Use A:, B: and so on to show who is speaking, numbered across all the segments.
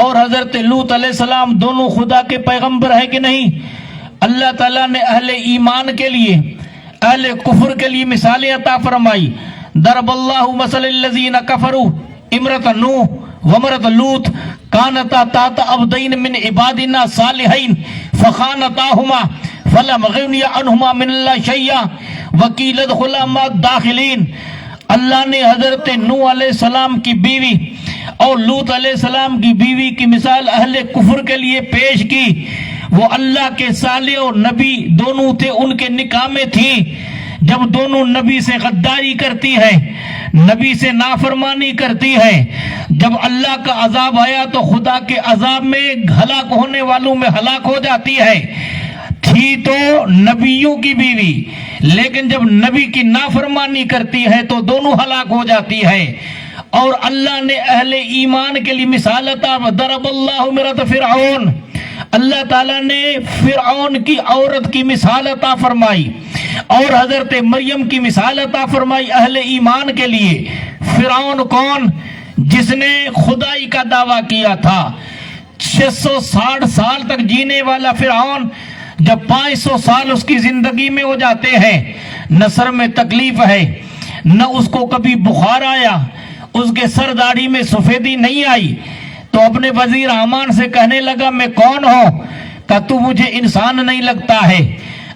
A: اور حضرت لوط علیہ السلام دونوں خدا کے پیغمبر ہیں کہ نہیں؟ اللہ تعالیٰ نے اہل ایمان کے لیے، اہل کفر کے لیے مثالیں عطا فرمائی. ضرب اللہ مثل الذین کفروا امرأۃ نوح وامرأۃ لوط کانتا تحت عبدین من عبادنا صالحین فخانتاہما فلم یغنی عنہما من اللہ شیئا وقیل ادخلا مع الداخلین. اللہ نے حضرت نوح علیہ السلام کی بیوی اور لوط علیہ السلام کی بیوی کی مثال اہل کفر کے لیے پیش کی. وہ اللہ کے صالح اور نبی دونوں تھے، ان کے نکاح میں تھی. جب دونوں نبی سے غداری کرتی ہے، نبی سے نافرمانی کرتی ہے، جب اللہ کا عذاب آیا تو خدا کے عذاب میں ہلاک ہونے والوں میں ہلاک ہو جاتی ہے. تھی تو نبیوں کی بیوی، لیکن جب نبی کی نافرمانی کرتی ہے تو دونوں ہلاک ہو جاتی ہے. اور اللہ نے اہل ایمان کے لیے مثال عطا. ضرب اللہ امرأۃ فرعون، اللہ تعالیٰ نے فرعون کی عورت کی مثال عطا فرمائی اور حضرت مریم کی مثال عطا فرمائی اہل ایمان کے لیے. فرعون کون؟ جس نے خدائی کا دعویٰ کیا تھا. 660 سال تک جینے والا فرعون جب 500 سال اس کی زندگی میں ہو جاتے ہیں، نہ سر میں تکلیف ہے، نہ اس کو کبھی بخار آیا، اس کے سر داڑھی میں سفیدی نہیں آئی، تو اپنے وزیر حامان سے کہنے لگا میں کون ہوں؟ کہ تو مجھے انسان نہیں لگتا ہے،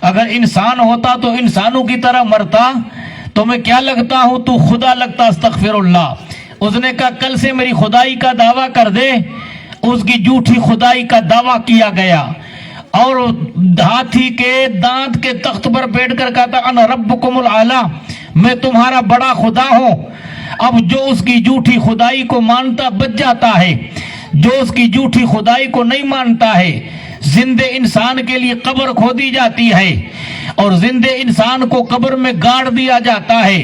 A: اگر انسان ہوتا تو انسانوں کی طرح مرتا، تو میں کیا لگتا ہوں؟ تو خدا لگتا. استغفر اللہ. اس نے کہا کل سے میری خدائی کا دعویٰ کر دے. اس کی جھوٹی خدائی کا دعویٰ کیا گیا اور ہاتھی کے دانت کے تخت پر بیٹھ کر کہتا انا ربکم الاعلی، میں تمہارا بڑا خدا ہوں. اب جو اس کی جھوٹی خدائی کو مانتا بچ جاتا ہے، جو اس کی جھوٹی خدائی کو نہیں مانتا ہے، زندے انسان کے لیے قبر کھودی جاتی ہے اور زندے انسان کو قبر میں گاڑ دیا جاتا ہے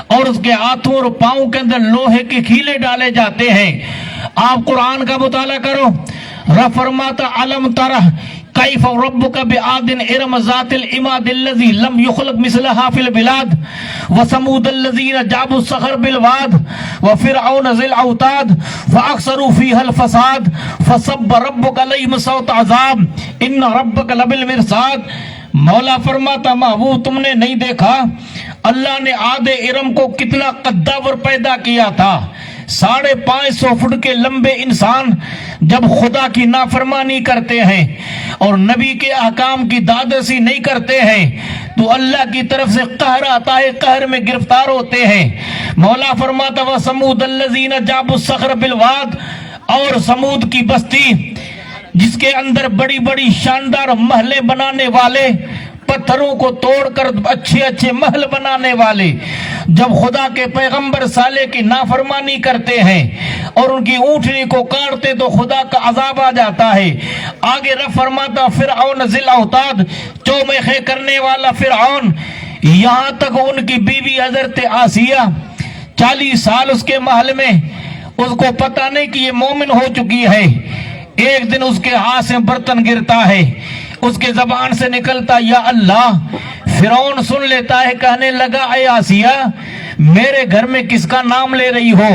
A: اور اس کے ہاتھوں اور پاؤں کے اندر لوہے کے کھیلے ڈالے جاتے ہیں. آپ قرآن کا مطالعہ کرو. رب فرماتا علم ترى كيف ربك بعاد ارم ذات العماد الذي لم يخلق مثلها في البلاد وثمود الذين جابوا الصخر بالواد وفرعون ذي الاوتاد فاكثروا فيها الفساد فصب ربك عليهم صوت عذاب ان ربك لبالمرصاد. مولا فرماتا محبوب تم نے نہیں دیکھا اللہ نے عاد ارم کو کتنا قداور پیدا کیا تھا. 550 فٹ کے لمبے انسان جب خدا کی نافرمانی کرتے ہیں اور نبی کے احکام کی دادرسی نہیں کرتے ہیں تو اللہ کی طرف سے قہر آتا ہے، قہر میں گرفتار ہوتے ہیں. مولا فرماتا وَثَمُودَ الَّذِينَ جَابُوا الصَّخْرَ بِالْوَادِ، اور سمود کی بستی جس کے اندر بڑی بڑی شاندار محلیں بنانے والے، پتھروں کو توڑ کر اچھے اچھے محل بنانے والے، جب خدا کے پیغمبر صالح کی نافرمانی کرتے ہیں اور ان کی اونٹنی کو کاٹتے تو خدا کا عذاب آ جاتا ہے. آگے رب فرماتا فرعون ذی الاوتاد، چومیخے کرنے والا فرعون، یہاں تک ان کی بیوی حضرت آسیہ 40 سال اس کے محل میں، اس کو پتہ نہیں کہ یہ مومن ہو چکی ہے. ایک دن اس کے ہاتھ سے برتن گرتا ہے، اس کے زبان سے نکلتا یا اللہ. فرعون سن لیتا ہے، کہنے لگا اے آسیہ میرے گھر میں کس کا نام لے رہی ہو؟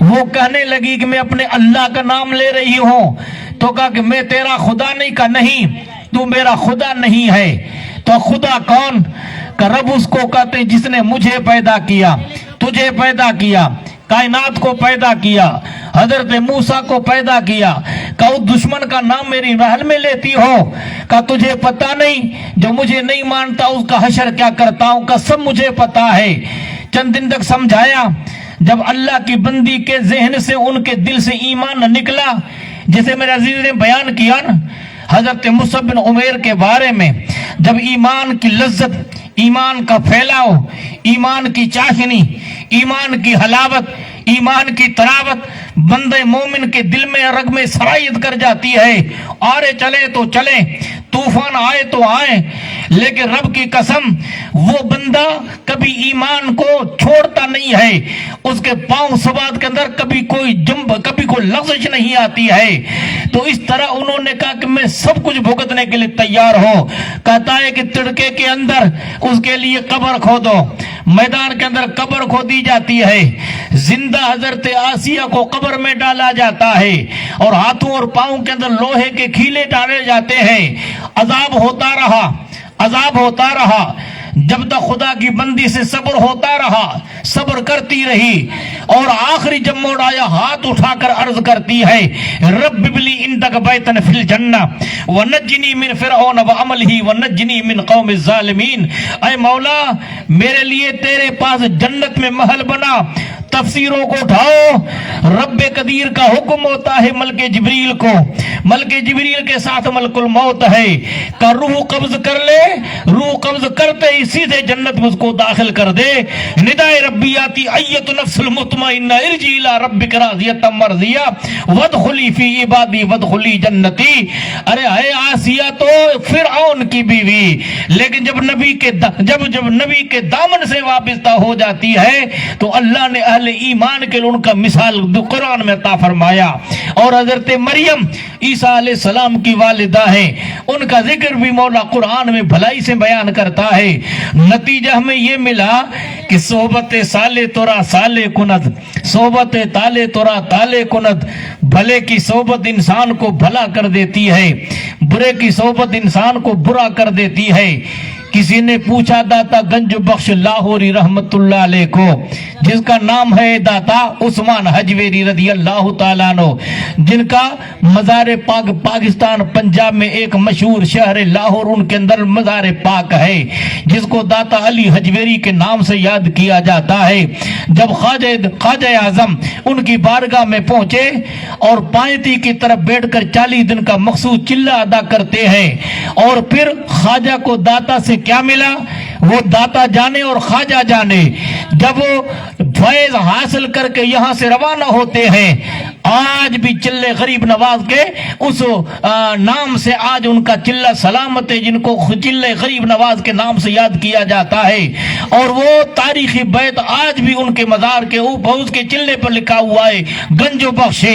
A: وہ کہنے لگی کہ میں اپنے اللہ کا نام لے رہی ہوں. تو کہا کہ میں تیرا خدا نہیں. کہا نہیں تو میرا خدا نہیں ہے. تو خدا کون؟ کہ رب اس کو کہتے ہیں جس نے مجھے پیدا کیا، تجھے پیدا کیا، کائنات کو پیدا کیا، حضرت موسیٰ کو پیدا کیا. کہ اس دشمن کا نام میری محل میں لیتی ہو؟ کہ تجھے پتا نہیں جو مجھے نہیں مانتا اس کا حشر کیا کرتا ہوں؟ کہ سب مجھے پتا ہے. چند دن تک سمجھایا. جب اللہ کی بندی کے ذہن سے ان کے دل سے ایمان نہ نکلا، جیسے میرے عزیز نے بیان کیا نا حضرت مصعب بن عمیر کے بارے میں، جب ایمان کی لذت، ایمان کا پھیلاؤ، ایمان کی چاشنی، ایمان کی حلاوت، ایمان کی تراوت بندے مومن کے دل میں رگ میں سرایت کر جاتی ہے. آرے چلے تو چلے، طوفان آئے تو آئے، لیکن رب کی قسم وہ بندہ کبھی ایمان کو چھوڑتا نہیں ہے، اس کے پاؤں سواد کے اندر کبھی کوئی جنب، کبھی کوئی لغزش نہیں آتی ہے۔ تو اس طرح انہوں نے کہا کہ میں سب کچھ بھگتنے کے لیے تیار ہوں۔ کہتا ہے کہ تڑکے کے اندر اس کے لیے قبر کھودو، میدان کے اندر قبر کھودی جاتی ہے، زندہ حضرت آسیہ کو قبر میں ڈالا جاتا ہے اور ہاتھوں اور پاؤں کے اندر لوہے کے کھیلے ڈالے جاتے ہیں۔ عذاب ہوتا رہا، عذاب ہوتا رہا، جب تک خدا کی بندی سے صبر ہوتا رہا، صبر کرتی رہی، اور آخری جب موڑ آیا ہاتھ اٹھا کر عرض کرتی ہے رب ابلی عندک بیتن فی الجنہ ونجنی من فرعون وعملہ ونجنی من قوم الظالمین۔ اے مولا میرے لیے تیرے پاس جنت میں محل بنا۔ تفسیروں کو اٹھاؤ، رب قدیر کا حکم ہوتا ہے ملک جبریل کو، ملک جبریل کے ساتھ ملک الموت ہے کہ روح قبض کر لے، روح قبض کرتے ہی سیدھے جنت میں اس کو داخل کر دے۔ ندائے ربی آتی ایت نفس المطمئنہ ارجعی الی ربک راضیۃ مرضیہ وادخلی فی عبادی وادخلی جنتی۔ ارے اے آسیہ تو فرعون کی بیوی، لیکن جب نبی کے دامن سے وابستہ ہو جاتی ہے تو اللہ نے اہل ایمان کے لیے ان کا مثال قرآن میں عطا فرمایا۔ اور حضرت مریم عیسیٰ علیہ السلام کی والدہ ہیں، ان کا ذکر بھی مولا قرآن میں بھلائی سے بیان کرتا ہے۔ نتیجہ ہمیں یہ ملا کہ صحبت سالے تورا سالے کند، صحبت تالے تورا تالے کند۔ بھلے کی صحبت انسان کو بھلا کر دیتی ہے، برے کی صحبت انسان کو برا کر دیتی ہے۔ کسی نے پوچھا داتا گنج بخش لاہوری رحمت اللہ علیہ کو، جس کا نام ہے داتا عثمان حجویری رضی اللہ تعالیٰ عنہ، جن کا مزار پاک پاکستان پنجاب میں ایک مشہور شہر لاہور، ان کے اندر مزار پاک ہے جس کو داتا علی حجویری کے نام سے یاد کیا جاتا ہے۔ جب خواجہ اعظم ان کی بارگاہ میں پہنچے اور پائنتی کی طرف بیٹھ کر 40 دن کا مخصوص چلہ ادا کرتے ہیں، اور پھر خواجہ کو داتا سے کیا ملا وہ داتا جانے اور خواجہ جانے۔ جب وہ فیض حاصل کر کے یہاں سے روانہ ہوتے ہیں، آج بھی چلے غریب نواز کے اس نام سے آج ان کا چلہ سلامت ہے، جن کو چلے غریب نواز کے نام سے یاد کیا جاتا ہے۔ اور وہ تاریخی بیت آج بھی ان کے مزار کے اوپر اس کے چلے پر لکھا ہوا ہے، گنج و بخش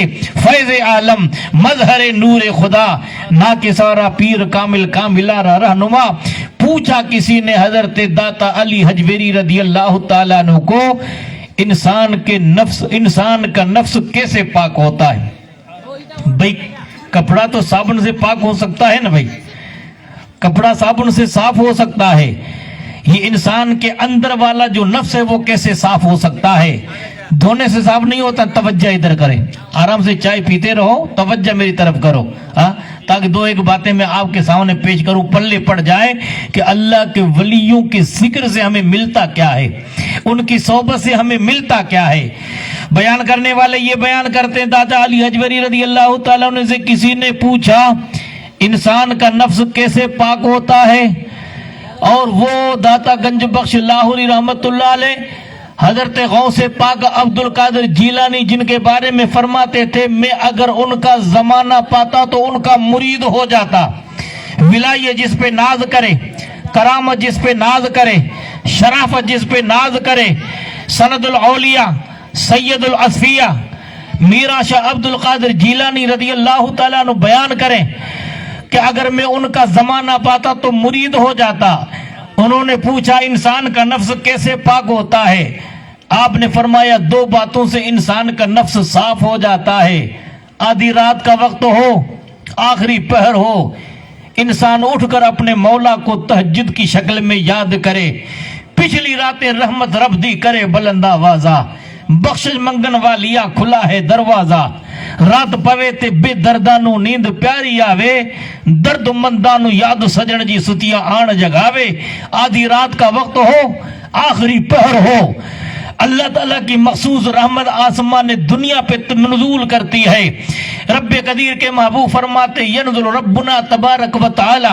A: فیض عالم مظہر نور خدا نا کے سارا پیر کامل کاملہ رہنما۔ پوچھا کسی نے حضرت داتا علی حجویری رضی اللہ تعالیٰ عنہ کو، انسان کا نفس کیسے پاک ہوتا ہے؟ بھئی کپڑا تو صابن سے پاک ہو سکتا ہے نا، بھئی کپڑا صابن سے صاف ہو سکتا ہے، یہ انسان کے اندر والا جو نفس ہے وہ کیسے صاف ہو سکتا ہے؟ دھونے سے صاف نہیں ہوتا۔ توجہ ادھر کریں، آرام سے چائے پیتے رہو، توجہ میری طرف کرو، تاکہ دو ایک باتیں میں آپ کے سامنے پیش کروں، پلے پڑ جائے کہ اللہ کے ولیوں کے ذکر سے ہمیں ملتا کیا ہے، ان کی صحبت سے ہمیں ملتا کیا ہے۔ بیان کرنے والے یہ بیان کرتے ہیں، داتا علی حجویری رضی اللہ تعالیٰ عنہ سے کسی نے پوچھا انسان کا نفس کیسے پاک ہوتا ہے، اور وہ داتا گنج بخش لاہوری رحمت اللہ علیہ حضرت غوث پاک عبد القادر جیلانی جن کے بارے میں فرماتے تھے میں اگر ان کا زمانہ پاتا تو ان کا مرید ہو جاتا۔ ولایت جس پہ ناز کرے، کرامت جس پہ ناز کرے، شرافت جس پہ ناز کرے، سند الاولیاء سید الاصفیاء میرا شاہ عبد القادر جیلانی رضی اللہ تعالیٰ عنہ بیان کریں کہ اگر میں ان کا زمانہ پاتا تو مرید ہو جاتا۔ انہوں نے پوچھا انسان کا نفس کیسے پاک ہوتا ہے؟ آپ نے فرمایا دو باتوں سے انسان کا نفس صاف ہو جاتا ہے۔ آدھی رات کا وقت ہو، آخری پہر ہو، انسان اٹھ کر اپنے مولا کو تہجد کی شکل میں یاد کرے، پچھلی راتیں رحمت رب دی کرے بلند آوازہ، بخشش منگن والیا کھلا ہے دروازہ، رات پوے تے بے دردانو نیند پیاری آوے، درد مندانو یاد سجن جی ستیاں آن جگاوے۔ آدھی رات کا وقت ہو، آخری پہر ہو، اللہ تعالیٰ کی مخصوص رحمت آسمان دنیا پہ نزول کرتی ہے۔ رب قدیر کے محبوب فرماتے ینزل ربنا تبارک و تعالی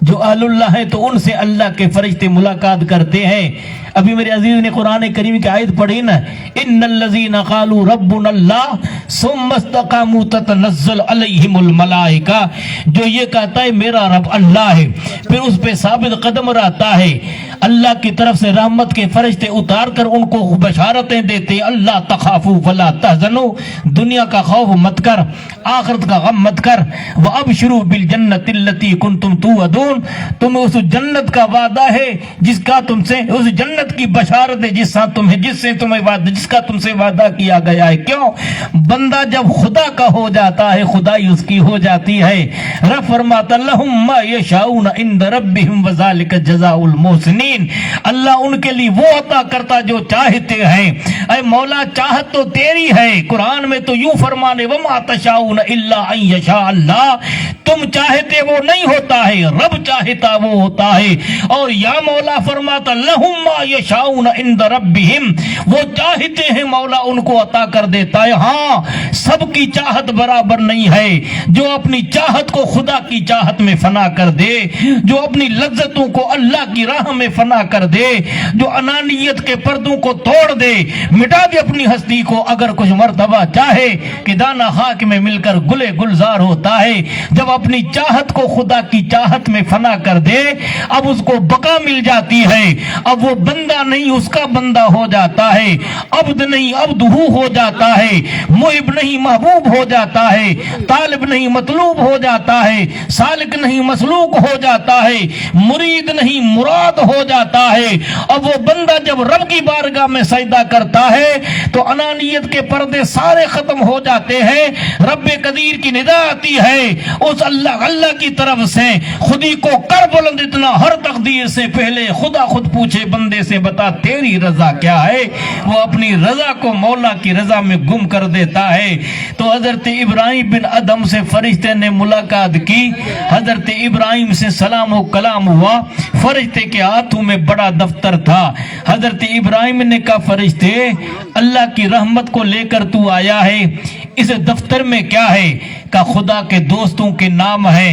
A: جو اہل اللہ ہے تو ان سے اللہ کے فرشتے ملاقات کرتے ہیں. ابھی میرے عزیز نے قرآن کریم کی آیت پڑھی نا, ان الذین قالوا ربنا اللہ ثم استقاموا تتنزل علیہم الملائکہ, جو یہ کہتا ہے میرا رب اللہ ہے پھر اس پہ ثابت قدم رہتا ہے, اللہ کی طرف سے رحمت کے فرشتے اتار کر ان کو بشارتیں دیتے, اللہ تخافوا ولا تحزنوا, دنیا کا خوف مت کر, آخرت کا غم مت کر, وابشروا بالجنۃ التي کنتم توعدون, تمہیں اس جنت کا وعدہ ہے جس کا تم سے, اس جنت کی بشارت ہے جس کا تم سے وعدہ کیا گیا ہے. کیوں؟ بندہ جب خدا کا ہو جاتا ہے خدائی اس کی ہو جاتی ہے. رب فرماتا لہم ما یشاؤون عند ربہم وذالک جزاء المحسنین, اللہ ان کے لیے وہ عطا کرتا جو چاہتے ہیں. اے مولا چاہت تو تیری ہے, قرآن میں تو یوں فرمانے وما تشاؤون الا ان یشاء اللہ, تم چاہتے وہ نہیں ہوتا ہے, رب چاہتا وہ ہوتا ہے. اور یا مولا فرماتا لہم ما یشاؤون عند ربہم, وہ چاہتے ہیں مولا ان کو عطا کر دیتا ہے. ہاں سب کی چاہت برابر نہیں ہے, جو اپنی چاہت کو خدا کی چاہت میں فنا کر دے, جو اپنی لذتوں کو اللہ کی راہ میں فنا کر دے, جو انانیت کے پردوں کو توڑ دے, مٹا دے اپنی ہستی کو, اگر کچھ مرتبہ چاہے کہ دانہ خاک میں مل کر گلے گلزار ہوتا ہے. جب اپنی چاہت کو خدا کی چاہت میں فنا کر دے اب اس کو بقا مل جاتی ہے, اب وہ بندہ نہیں اس کا بندہ ہو جاتا ہے, عبد نہیں عبد ہو جاتا ہے, محب نہیں محبوب ہو جاتا ہے, طالب نہیں مطلوب ہو جاتا ہے, سالک نہیں مسلوک ہو جاتا ہے, مرید نہیں مراد ہو جاتا ہے. اب وہ بندہ جب رب کی بارگاہ میں سجدہ کرتا ہے تو انانیت کے پردے سارے ختم ہو جاتے ہیں. رب قدیر کی ندا آتی ہے اس اللہ کی طرف سے, خودی کو کر بلند اتنا ہر تقدیر سے پہلے خدا خود پوچھے بندے سے بتا تیری رضا کیا ہے, وہ اپنی رضا کو مولا کی رضا میں گم کر دیتا ہے. تو حضرت ابراہیم بن ادم سے فرشتے نے ملاقات کی, حضرت ابراہیم سے سلام و کلام ہوا, فرشتے کے ہاتھوں میں بڑا دفتر تھا. حضرت ابراہیم نے کہا فرشتے اللہ کی رحمت کو لے کر تو آیا ہے, اس دفتر میں کیا ہے؟ کہ خدا کے دوستوں کے نام ہے.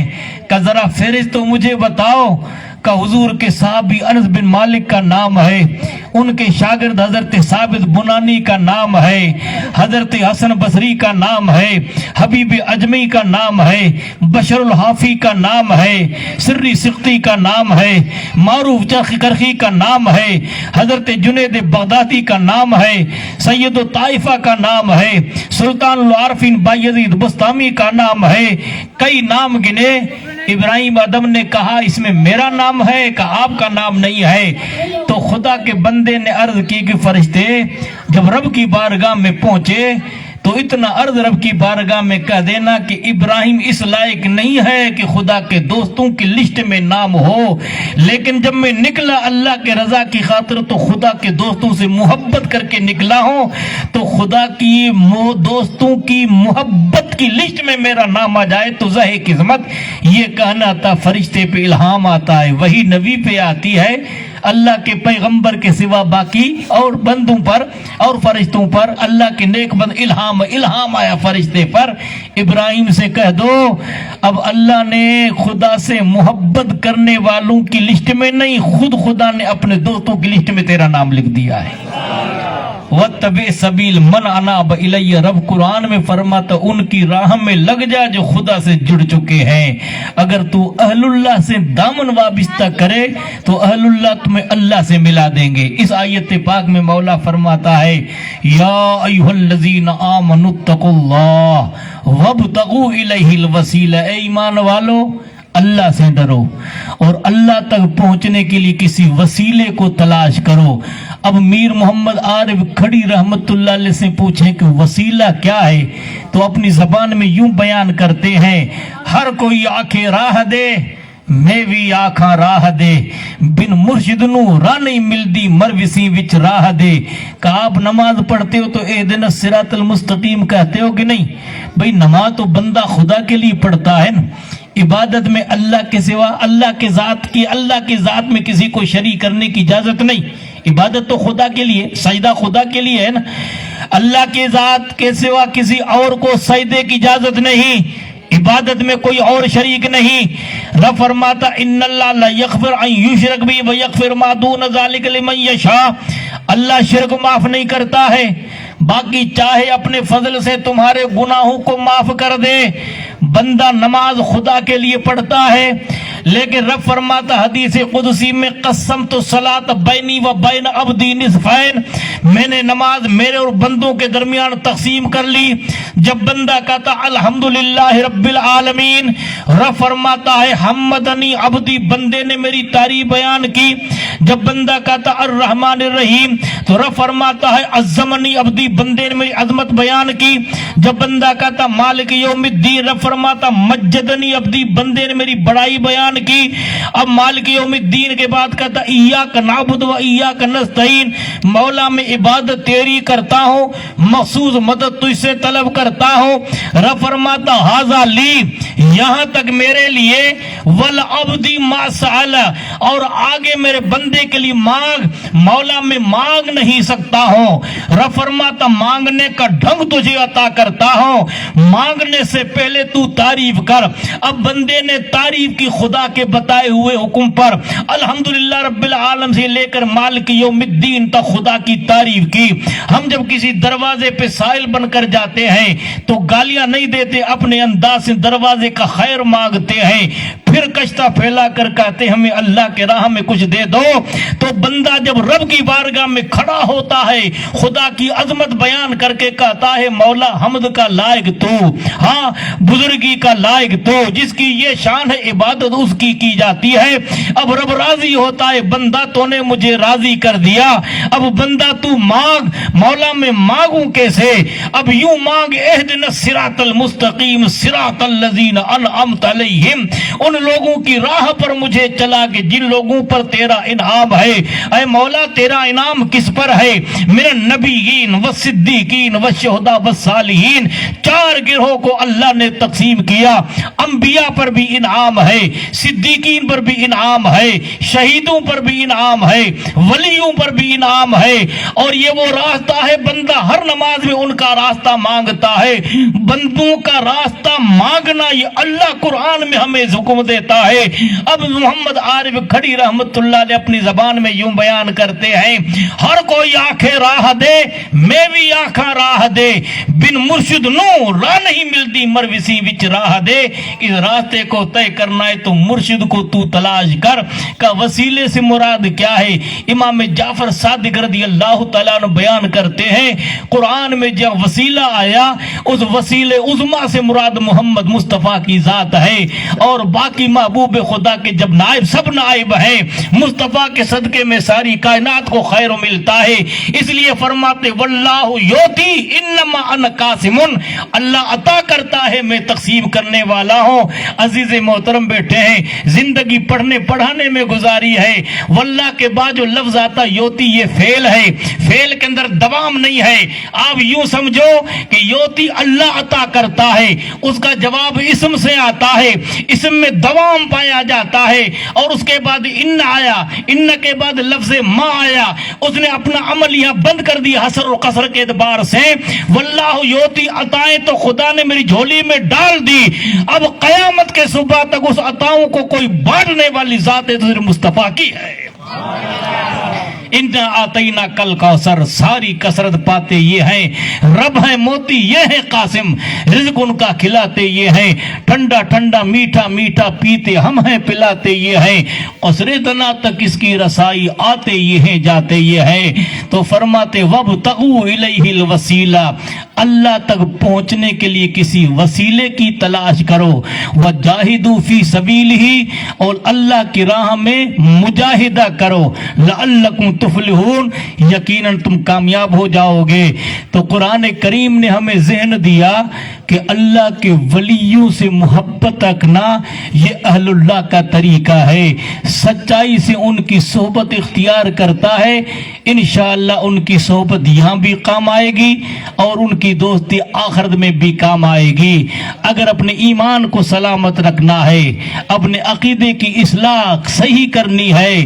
A: کہ ذرا فہرست تو مجھے بتاؤ. کہ حضور کے صحابی انس بن مالک کا نام ہے, ان کے شاگرد حضرت ثابت بنانی کا نام ہے, حضرت حسن بصری کا نام ہے, حبیب اجمی کا نام ہے, بشر الحافی کا نام ہے, سری سقطی کا نام ہے, معروف کرخی کا نام ہے, حضرت جنید بغدادی کا نام ہے, سید الطائفہ کا نام ہے, سلطان العارفین بایزید بستامی کا نام ہے. کئی نام گنے. ابراہیم ادم نے کہا اس میں میرا نام ہے کہ آپ کا نام نہیں ہے؟ تو خدا کے بندے نے عرض کی کہ فرشتے جب رب کی بارگاہ میں پہنچے تو اتنا عرض رب کی بارگاہ میں کہہ دینا کہ ابراہیم اس لائق نہیں ہے کہ خدا کے دوستوں کی لسٹ میں نام ہو, لیکن جب میں نکلا اللہ کے رضا کی خاطر تو خدا کے دوستوں سے محبت کر کے نکلا ہوں, تو خدا کی دوستوں کی محبت کی لسٹ میں میرا نام آ جائے تو ظاہر قسمت. یہ کہنا تھا فرشتے پہ الہام آتا ہے, وہی نبی پہ آتی ہے, اللہ کے پیغمبر کے سوا باقی اور بندوں پر اور فرشتوں پر اللہ کے نیک بند الہام آیا فرشتے پر. ابراہیم سے کہہ دو اب اللہ نے خدا سے محبت کرنے والوں کی لسٹ میں نہیں, خود خدا نے اپنے دوستوں کی لسٹ میں تیرا نام لکھ دیا ہے. وَاتَّبِعْ سَبِيلَ مَنْ أَنَابَ إِلَيَّ, رب قرآن میں فرماتا ان کی راہ میں لگ جا جو خدا سے جڑ چکے ہیں. اگر تو اہل اللہ سے دامن وابستہ کرے تو اہل اللہ تمہیں اللہ سے ملا دیں گے. اس آیت پاک میں مولا فرماتا ہے یا ایھا الذین آمنوا اتقوا اللہ وابتغوا الیہ الوسیلہ, اے ایمان والو اللہ سے ڈرو اور اللہ تک پہنچنے کے لیے کسی وسیلے کو تلاش کرو. اب میر محمد عارف کھڑی رحمت اللہ علیہ سے پوچھیں کہ وسیلہ کیا ہے تو اپنی زبان میں یوں بیان کرتے ہیں, ہر کوئی آنکھیں راہ دے میں بھی آنکھاں راہ دے, بن مرشد نو راہ نہیں ملدی مروسی وچ راہ دے. کہ آپ نماز پڑھتے ہو تو اہدنا الصراط المستقیم کہتے ہو کہ نہیں؟ بھئی نماز تو بندہ خدا کے لیے پڑھتا ہے نا, عبادت میں اللہ کے سوا اللہ کی ذات میں کسی کو شریک کرنے کی اجازت نہیں. عبادت تو خدا کے لیے, سجدہ خدا کے لیے ہے نا, اللہ کی ذات کے سوا کسی اور کو سجدے کی اجازت نہیں. عبادت میں کوئی اور شریک نہیں. رب فرماتا ان اللہ لا یغفر ان یشرک بہ ویغفر ما دون ذلک لمن یشاء. اللہ شرک معاف نہیں کرتا ہے، باقی چاہے اپنے فضل سے تمہارے گناہوں کو معاف کر دے. بندہ نماز خدا کے لیے پڑھتا ہے، لیکن رب فرماتا حدیث قدسی میں قسمت الصلاۃ بینی و بین عبدی نصفین، میں نے نماز میرے اور بندوں کے درمیان تقسیم کر لی. جب بندہ کہتا الحمدللہ رب العالمین، رب فرماتا ہے حمدنی عبدی، بندے نے میری تعریف بیان کی. جب بندہ کہتا الرحمن الرحیم تو رب فرماتا ہے عظمنی عبدی، بندے نے میری عظمت بیان کی. جب بندہ کہتا مالک یوم الدین، رب فرماتا مجدنی عبدی، بندے نے میری بڑائی بیان کی. اب مالک یوم الدین کے بعد کہتا ایاک نعبد و ایاک نستعین، مولا میں عبادت تیری کرتا ہوں، مخصوص مدد تجھ سے طلب کرتا ہوں. رب فرماتا ھذا لی، یہاں تک میرے لیے، والعبد ما سأل، اور آگے میرے بندے کے لیے مانگ، مولا میں مانگ نہیں سکتا ہوں. رب فرماتا مانگنے کا ڈھنگ تجھے عطا کرتا ہوں، مانگنے سے پہلے تو تعریف کر. اب بندے نے تعریف کی خدا کے بتائے ہوئے حکم پر، الحمدللہ رب العالم سے لے کر مالک یوم الدین تک خدا کی تعریف کی. ہم جب کسی دروازے پہ سائل بن کر جاتے ہیں تو گالیاں نہیں دیتے، اپنے انداز سے دروازے کا خیر مانگتے ہیں، پھر کشتہ پھیلا کر کہتے ہیں ہمیں اللہ کے راہ میں کچھ دے دو. تو بندہ جب رب کی بارگاہ میں کھڑا ہوتا ہے، خدا کی عظمت بیان کر کے کہتا ہے مولا حمد کا لائق تو، ہاں بزرگی کا لائق تو، جس کی یہ شان ہے عبادت اس کی جاتی ہے. اب رب راضی ہوتا ہے، بندہ تو نے مجھے راضی کر دیا، اب بندہ تو مانگ. مولا میں مانگوں کیسے؟ اب یوں مانگ اہدنا الصراط المستقیم صراط الذین انعمت علیہم، ان لوگوں کی راہ پر مجھے چلا کہ جن لوگوں پر تیرا انعام ہے. اے مولا تیرا انعام کس پر ہے؟ من النبیین والصدیقین والشہداء والصالحین، چار گروہوں کو اللہ نے تقسیم کیا. انبیاء پر بھی انعام ہے، صدیقین پر بھی انعام ہے، شہیدوں پر بھی انعام ہے، ولیوں پر بھی انعام ہے. اور یہ وہ راستہ ہے، بندہ ہر نماز میں ان کا راستہ مانگتا ہے. بندوں کا راستہ مانگنا یہ اللہ قرآن میں ہمیں حکم دیتا ہے. اب محمد عارف کھڑی رحمت اللہ علیہ اپنی زبان میں یوں بیان کرتے ہیں، ہر کوئی آنکھیں راہ دے، میں بھی آنکھاں راہ دے، بن مرشد نو راہ نہیں ملتی، مروسی وچ راہ دے. اس راستے کو طے کرنا ہے تو مرشد کو تو تلاش کر. کا وسیلے سے مراد کیا ہے؟ امام جعفر صادق رضی اللہ تعالیٰ عنہ بیان کرتے ہیں قرآن میں جب وسیلہ آیا اس وسیلے عظمیٰ سے مراد محمد مصطفیٰ کی ذات ہے، اور باقی محبوب خدا کے جب نائب سب نائب ہیں، مصطفیٰ کے صدقے میں ساری کائنات کو خیر ملتا ہے. اس لیے فرماتے واللہ یوتی انما انا قاسم، اللہ عطا کرتا ہے میں تقسیم کرنے والا ہوں. عزیز محترم بیٹھے ہیں، زندگی پڑھنے پڑھانے میں گزاری ہے. واللہ کے بعد جو لفظ آتا یوتی یہ فعل ہے، فعل کے اندر دوام نہیں ہے. آپ یوں سمجھو کہ یوتی اللہ عطا کرتا ہے، اس کا جواب اسم سے آتا ہے، اسم میں دوام پایا جاتا ہے. اور اس کے بعد ان آیا، ان کے بعد لفظ ما آیا، اس نے اپنا عمل یہاں بند کر دیا حسر و قصر کے اعتبار سے. واللہ یوتی عطائیں تو خدا نے میری جھولی میں ڈال دی، اب قیامت کے صبح تک اس عطاؤں کو کوئی بانٹنے والی ذات حضرت مصطفیٰ کی ہے. انا آتینا کل کوثر، ساری کثرت پاتے یہ ہیں، رب ہے موتی یہ ہے قاسم، رزق ان کا کھلاتے یہ ہیں، ٹھنڈا ٹھنڈا میٹھا میٹھا پیتے ہم ہیں پلاتے یہ ہیں، قصرتنا تک اس کی رسائی آتے یہ ہیں جاتے یہ ہیں. تو فرماتے وابتغوا الیہ الوسیلہ، اللہ تک پہنچنے کے لیے کسی وسیلے کی تلاش کرو. وجاہدوا فی سبیلہ، اور اللہ کی راہ میں مجاہدہ کرو. لعلکم تفلحون، یقیناً تم کامیاب ہو جاؤ گے. تو قرآن کریم نے ہمیں ذہن دیا کہ اللہ کے ولیوں سے محبت رکھنا یہ اہل اللہ کا طریقہ ہے. سچائی سے ان کی صحبت اختیار کرتا ہے، انشاءاللہ ان کی صحبت یہاں بھی کام آئے گی اور ان کی دوستی آخرت میں بھی کام آئے گی. اگر اپنے ایمان کو سلامت رکھنا ہے، اپنے عقیدے کی اصلاح صحیح کرنی ہے،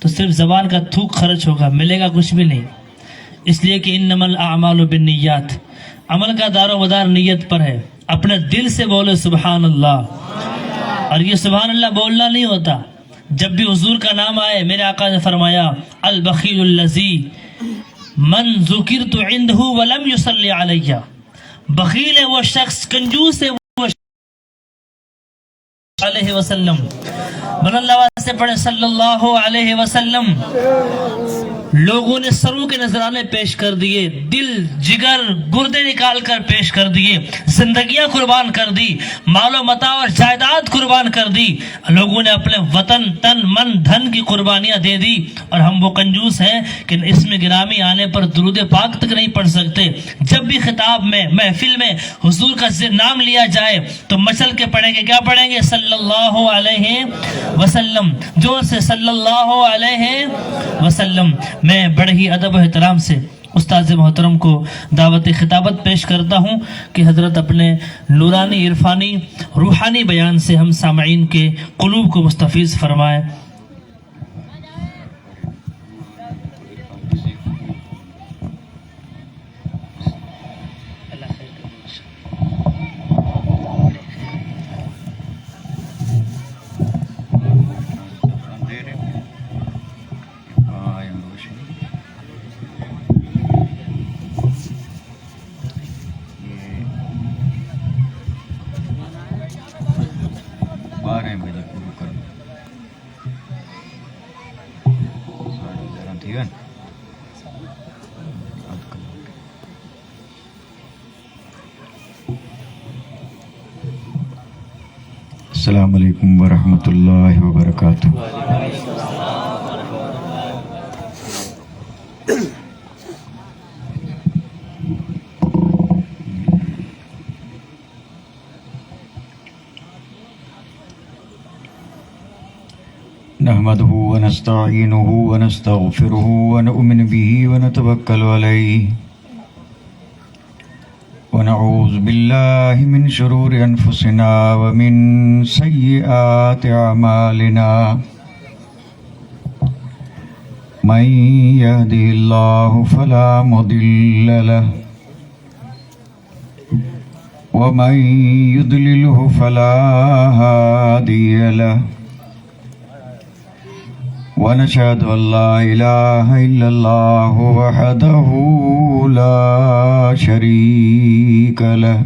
B: تو صرف زبان کا تھوک خرچ ہوگا، ملے گا کچھ بھی نہیں. اس لیے کہ انما الاعمال بالنیات، عمل کا دار و مدار نیت پر ہے. اپنے دل سے بولے سبحان اللہ. اور یہ سبحان اللہ بولنا نہیں ہوتا، جب بھی حضور کا نام آئے، میرے آقا نے فرمایا البخیل الذی من ذکرت عنده ولم یصلی علیہ. بخیل ہے وہ شخص، کنجوس ہے وہ علیہ وسلم. بلند آواز سے پڑھیں صلی اللہ علیہ وسلم. لوگوں نے سروں کے نذرانے پیش کر دیے، دل جگر گردے نکال کر پیش کر دیے، زندگیاں قربان کر دی، مال و متاع اور جائیداد قربان کر دی. لوگوں نے اپنے وطن تن من دھن کی قربانیاں دے دی، اور ہم وہ کنجوس ہیں کہ اس میں گرامی آنے پر درود پاک تک نہیں پڑھ سکتے. جب بھی خطاب میں محفل میں حضور کا نام لیا جائے تو مچل کے پڑھیں گے. کیا پڑھیں گے؟ صلی اللہ علیہ وسلم. زور سے صلی اللہ علیہ وسلم. میں بڑے ہی ادب و احترام سے استاد محترم کو دعوت خطابت پیش کرتا ہوں کہ حضرت اپنے نورانی عرفانی روحانی بیان سے ہم سامعین کے قلوب کو مستفیض فرمائیں.
C: السلام علیکم ورحمۃ اللہ وبرکاتہ. نحمده ونستعینه ونستغفره ونؤمن به ونتوکل علیہ ونعوذ باللہ من شرور انفسنا ومن سیئات اعمالنا. من یهده اللہ فلا مضل له ومن یضللہ فلا هادی له. ونشهد أن لا إله إلا الله وحده لا شريك له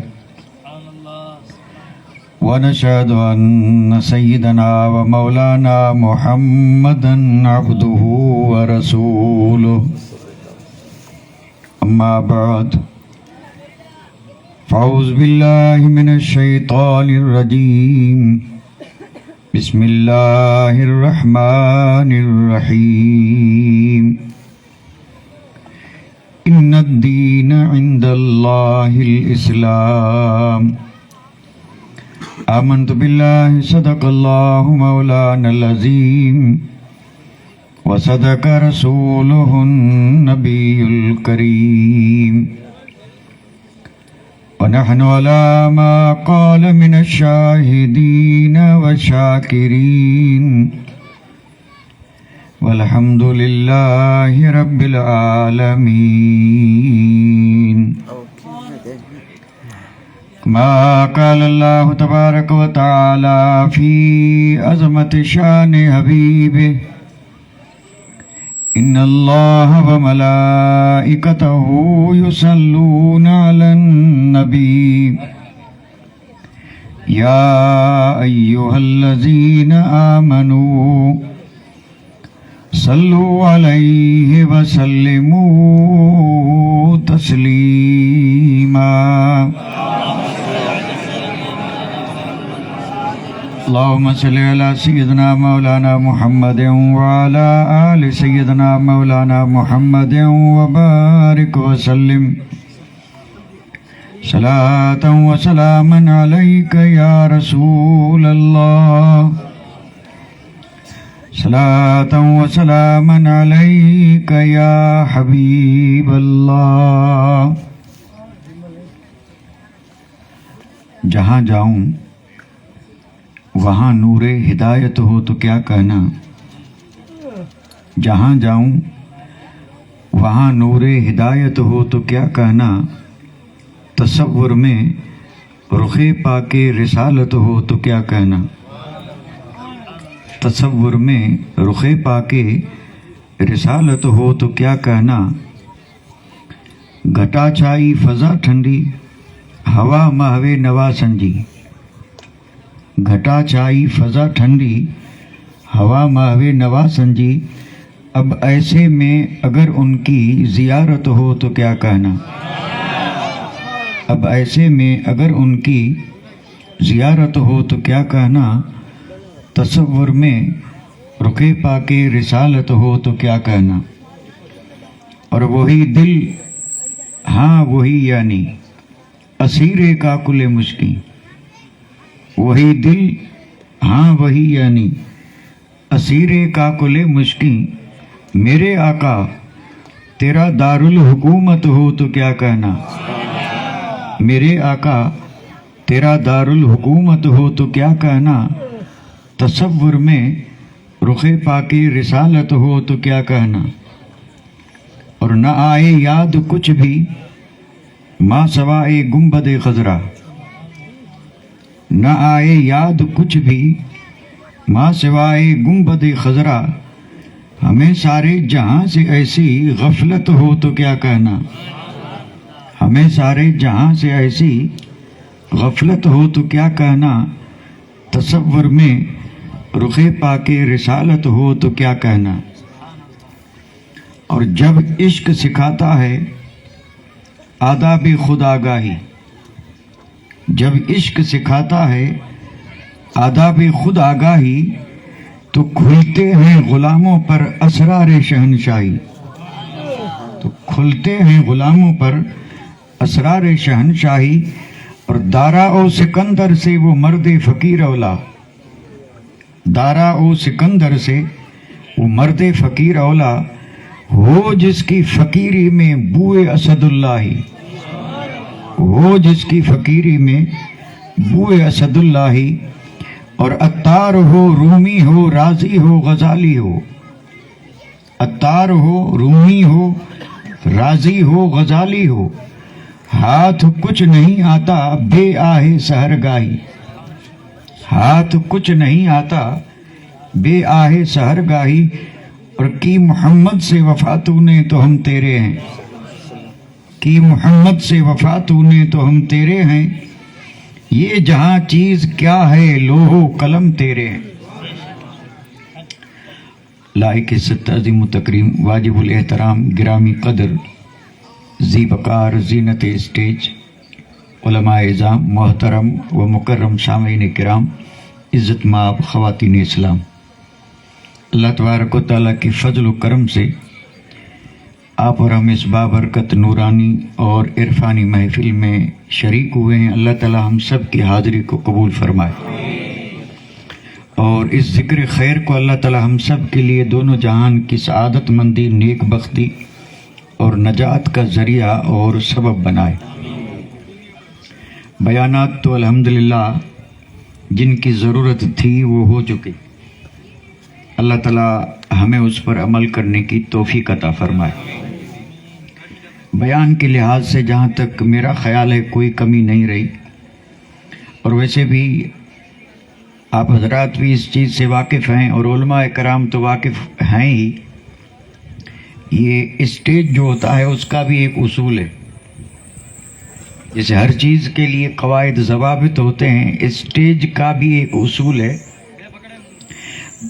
C: ونشهد أن سيدنا ومولانا محمدا عبده ورسوله. أما بعد فأعوذ بالله من الشيطان الرجيم. بسم اللہ الرحمن الرحیم. ان الدین عند اللہ الاسلام. آمنت باللہ صدق اللہ مولانا العظیم وصدق رسولہ النبی الکریم. ونحن على ما قال من الشاهدين والشاكرين والحمد لله رب العالمين. ما قال الله تبارك وتعالى في عظمة شان حبيبه ان اللہ وملائکتہ یصلون علی النبی یا ایہا الذین آمنوا صلوا علیہ وسلموا تسلیما. اللهم صل على سيدنا مولانا محمد وعلى آل سيدنا مولانا محمد وبارك وسلم صلاة وسلاما عليك يا رسول الله صلاة وسلاما عليك يا حبيب الله. جہاں جاؤں وہاں نور ہدایت ہو تو کیا کہنا. جہاں جاؤں وہاں نور ہدایت ہو تو کیا کہنا، تصور میں رخ پاک رسالت ہو تو کیا کہنا، تصور میں رخ پاک رسالت ہو تو کیا کہنا، گھٹا چھائی فضا ٹھنڈی ہوا مہوے نوا سنجی، گھٹا چھائی فضا ٹھنڈی ہوا مہوے نوا سنجی، اب ایسے میں اگر ان کی زیارت ہو تو کیا کہنا، اب ایسے میں اگر ان کی زیارت ہو تو کیا کہنا، تصور میں رخ پاک رسالت ہو تو کیا کہنا، اور وہی دل ہاں وہی یعنی اسیر کاکل مشکیں، وہی دل ہاں وہی یعنی اسیر کاکل مشکیں، میرے آقا تیرا دارالحکومت ہو تو کیا کہنا، میرے آقا تیرا دارالحکومت ہو تو کیا کہنا، تصور میں رخ پاک رسالت ہو تو کیا کہنا، اور نہ آئے یاد کچھ بھی ماں سوائے گنبد خضرا، نہ آئے یاد کچھ بھی ماں سوائے گنبد خضرا، ہمیں سارے جہاں سے ایسی غفلت ہو تو کیا کہنا، ہمیں سارے جہاں سے ایسی غفلت ہو تو کیا کہنا، تصور میں رخ پاک رسالت ہو تو کیا کہنا، اور جب عشق سکھاتا ہے آداب خود آگاہی، جب عشق سکھاتا ہے آداب خود آگاہی، تو کھلتے ہیں غلاموں پر اسرار شہنشاہی، تو کھلتے ہیں غلاموں پر اسرار شہنشاہی، اور دارا او سکندر سے وہ مرد فقیر اولا، دارا او سکندر سے وہ مرد فقیر اولا، ہو جس کی فقیری میں بوئے اسد اللہ، ہو جس کی فقیری میں بوئے اسد اللہ، اور عطار ہو رومی ہو رازی ہو غزالی ہو، عطار ہو رومی ہو رازی ہو غزالی ہو، ہاتھ کچھ نہیں آتا بے آہ سحرگاہی، ہاتھ کچھ نہیں آتا بے آہ سحرگاہی، اور کی محمد سے وفا تو نے تو ہم تیرے ہیں، کی محمد سے وفا تو نے تو ہم تیرے ہیں، یہ جہاں چیز کیا ہے لوح و قلم تیرے ہیں۔ لائق عزت عظیم و تکریم واجب الاحترام گرامی قدر ذی وقار زینت اسٹیج علماء اعظام محترم و مکرم سامعین کرام عزت مآب خواتین اسلام، اللہ تبارک و تعالیٰ کی فضل و کرم سے آپ اور ہم اس بابرکت نورانی اور عرفانی محفل میں شریک ہوئے ہیں۔ اللہ تعالیٰ ہم سب کی حاضری کو قبول فرمائے، اور اس ذکر خیر کو اللہ تعالیٰ ہم سب کے لیے دونوں جہان کی سعادت مندی، نیک بختی اور نجات کا ذریعہ اور سبب بنائے۔ بیانات تو الحمدللہ جن کی ضرورت تھی وہ ہو چکے، اللہ تعالیٰ ہمیں اس پر عمل کرنے کی توفیق عطا فرمائے۔ بیان کے لحاظ سے جہاں تک میرا خیال ہے کوئی کمی نہیں رہی، اور ویسے بھی آپ حضرات بھی اس چیز سے واقف ہیں، اور علماء کرام تو واقف ہیں ہی، یہ اسٹیج جو ہوتا ہے اس کا بھی ایک اصول ہے، جیسے ہر چیز کے لیے قواعد ضوابط ہوتے ہیں، اسٹیج کا بھی ایک اصول ہے،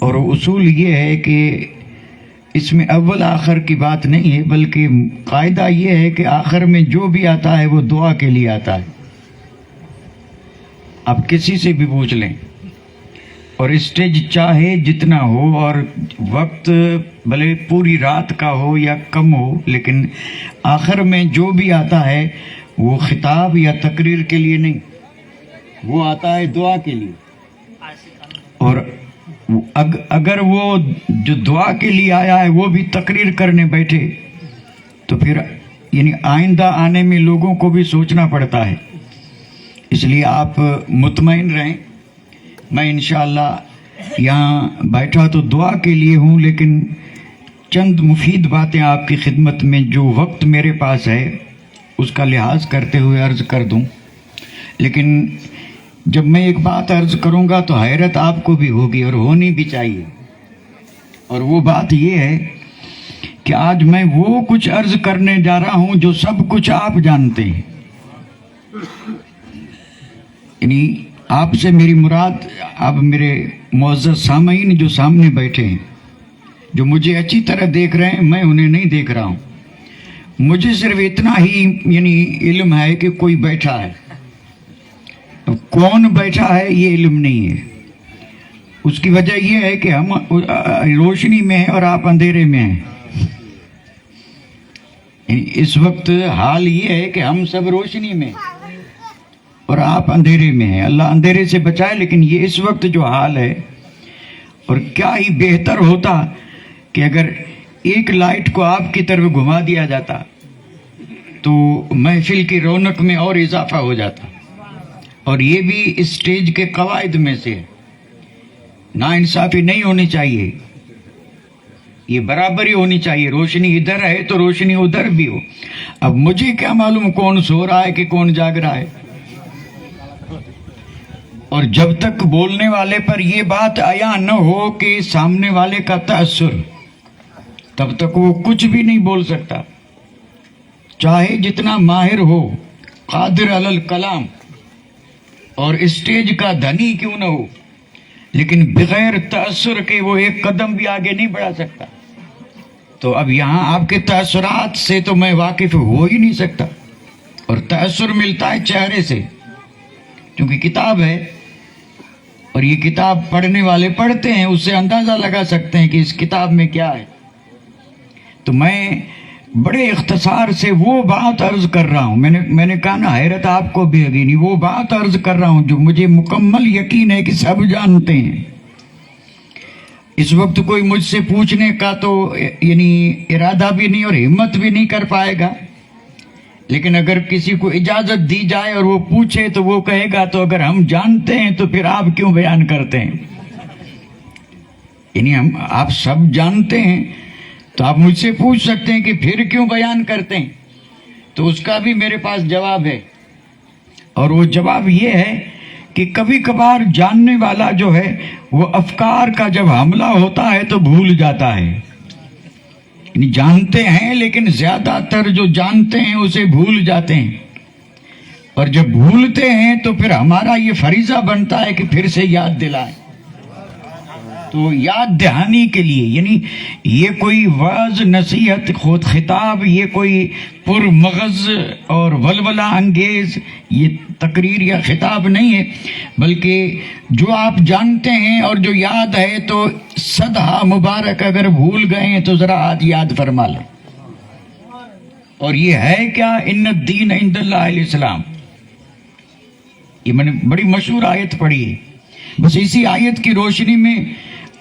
C: اور اصول یہ ہے کہ اس میں اول آخر کی بات نہیں ہے، بلکہ قاعدہ یہ ہے کہ آخر میں جو بھی آتا ہے وہ دعا کے لیے آتا ہے۔ آپ کسی سے بھی پوچھ لیں، اور اسٹیج چاہے جتنا ہو، اور وقت بھلے پوری رات کا ہو یا کم ہو، لیکن آخر میں جو بھی آتا ہے وہ خطاب یا تقریر کے لیے نہیں، وہ آتا ہے دعا کے لیے۔ اور اگر وہ جو دعا کے لیے آیا ہے وہ بھی تقریر کرنے بیٹھے تو پھر یعنی آئندہ آنے میں لوگوں کو بھی سوچنا پڑتا ہے۔ اس لیے آپ مطمئن رہیں، میں انشاءاللہ یہاں بیٹھا تو دعا کے لیے ہوں، لیکن چند مفید باتیں آپ کی خدمت میں جو وقت میرے پاس ہے اس کا لحاظ کرتے ہوئے عرض کر دوں، لیکن جب میں ایک بات عرض کروں گا تو حیرت آپ کو بھی ہوگی اور ہونی بھی چاہیے، اور وہ بات یہ ہے کہ آج میں وہ کچھ عرض کرنے جا رہا ہوں جو سب کچھ آپ جانتے ہیں. یعنی آپ سے میری مراد اب میرے معزز سامعین جو سامنے بیٹھے ہیں، جو مجھے اچھی طرح دیکھ رہے ہیں، میں انہیں نہیں دیکھ رہا ہوں. مجھے صرف اتنا ہی یعنی علم ہے کہ کوئی بیٹھا ہے. کون بیٹھا ہے یہ علم نہیں ہے. اس کی وجہ یہ ہے کہ ہم روشنی میں ہیں اور آپ اندھیرے میں ہیں. اس وقت حال یہ ہے کہ ہم سب روشنی میں اور آپ اندھیرے میں ہیں. اللہ اندھیرے سے بچائے، لیکن یہ اس وقت جو حال ہے، اور کیا ہی بہتر ہوتا کہ اگر ایک لائٹ کو آپ کی طرف گھما دیا جاتا تو محفل کی رونق میں اور اضافہ ہو جاتا. اور یہ بھی اسٹیج کے قواعد میں سے ہے. ناانصافی نہیں ہونی چاہیے، یہ برابری ہونی چاہیے. روشنی ادھر ہے تو روشنی ادھر بھی ہو. اب مجھے کیا معلوم کون سو رہا ہے کہ کون جاگ رہا ہے. اور جب تک بولنے والے پر یہ بات عیاں نہ ہو کہ سامنے والے کا تأثر، تب تک وہ کچھ بھی نہیں بول سکتا. چاہے جتنا ماہر ہو، قادر علی الکلام اور اسٹیج کا دھنی کیوں نہ ہو، لیکن بغیر تأثر کے وہ ایک قدم بھی آگے نہیں بڑھا سکتا. تو اب یہاں آپ کے تأثرات سے تو میں واقف ہو ہی نہیں سکتا. اور تأثر ملتا ہے چہرے سے، کیونکہ کتاب ہے اور یہ کتاب پڑھنے والے پڑھتے ہیں، اس سے اندازہ لگا سکتے ہیں کہ اس کتاب میں کیا ہے. تو میں بڑے اختصار سے وہ بات عرض کر رہا ہوں. میں نے کہا نا حیرت آپ کو بھی ہوگی. نہیں، وہ بات عرض کر رہا ہوں جو مجھے مکمل یقین ہے کہ سب جانتے ہیں. اس وقت کوئی مجھ سے پوچھنے کا تو یعنی ارادہ بھی نہیں اور ہمت بھی نہیں کر پائے گا. لیکن اگر کسی کو اجازت دی جائے اور وہ پوچھے تو وہ کہے گا تو اگر ہم جانتے ہیں تو پھر آپ کیوں بیان کرتے ہیں. یعنی آپ سب جانتے ہیں تو آپ مجھ سے پوچھ سکتے ہیں کہ پھر کیوں بیان کرتے ہیں. تو اس کا بھی میرے پاس جواب ہے، اور وہ جواب یہ ہے کہ کبھی کبھار جاننے والا جو ہے وہ افکار کا جب حملہ ہوتا ہے تو بھول جاتا ہے. یعنی جانتے ہیں لیکن زیادہ تر جو جانتے ہیں اسے بھول جاتے ہیں. اور جب بھولتے ہیں تو پھر ہمارا یہ فریضہ بنتا ہے کہ پھر سے یاد دلائیں. تو یاد دہانی کے لیے، یعنی یہ کوئی وعظ نصیحت خود خطاب، یہ کوئی پر مغز اور ولولہ انگیز یہ تقریر یا خطاب نہیں ہے، بلکہ جو آپ جانتے ہیں اور جو یاد ہے تو صدہا مبارک. اگر بھول گئے ہیں تو ذرا آج یاد فرما لیں. اور یہ ہے کیا؟ ان الدین عند اللہ الاسلام. یہ میں نے بڑی مشہور آیت پڑھی ہے. بس اسی آیت کی روشنی میں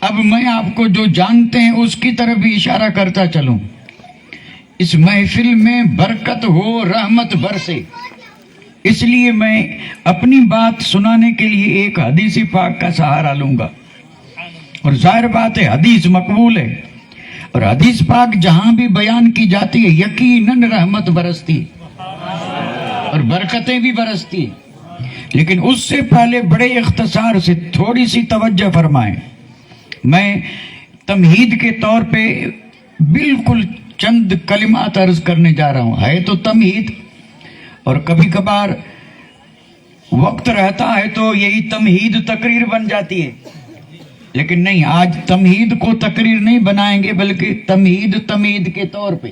C: اب میں آپ کو جو جانتے ہیں اس کی طرف بھی اشارہ کرتا چلوں. اس محفل میں برکت ہو، رحمت برسے، اس لیے میں اپنی بات سنانے کے لیے ایک حدیث پاک کا سہارا لوں گا. اور ظاہر بات ہے حدیث مقبول ہے، اور حدیث پاک جہاں بھی بیان کی جاتی ہے یقیناً رحمت برستی اور برکتیں بھی بالکل. لیکن اس سے پہلے بڑے اختصار سے تھوڑی سی توجہ فرمائیں. میں تمہید کے طور پہ بالکل چند کلمات عرض کرنے جا رہا ہوں. ہے تو تمہید، اور کبھی کبھار وقت رہتا ہے تو یہی تمہید تقریر بن جاتی ہے. لیکن نہیں، آج تمہید کو تقریر نہیں بنائیں گے بلکہ تمہید کے طور پہ.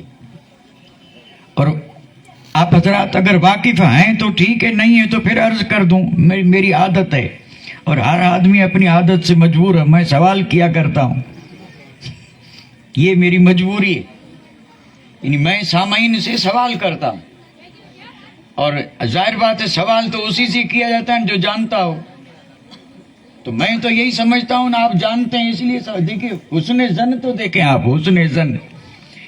C: اور آپ حضرات اگر واقف ہیں تو ٹھیک ہے، نہیں ہے تو پھر عرض کر دوں. میری عادت ہے، اور ہر آدمی اپنی عادت سے مجبور ہے. میں سوال کیا کرتا ہوں، یہ میری مجبوری ہے. یعنی میں سامعین سے سوال کرتا ہوں، اور ظاہر بات ہے سوال تو اسی سے کیا جاتا ہے جو جانتا ہو. تو میں تو یہی سمجھتا ہوں نا، آپ جانتے ہیں اس لیے دیکھیں حسن ظن تو دیکھیں آپ، حسن ظن.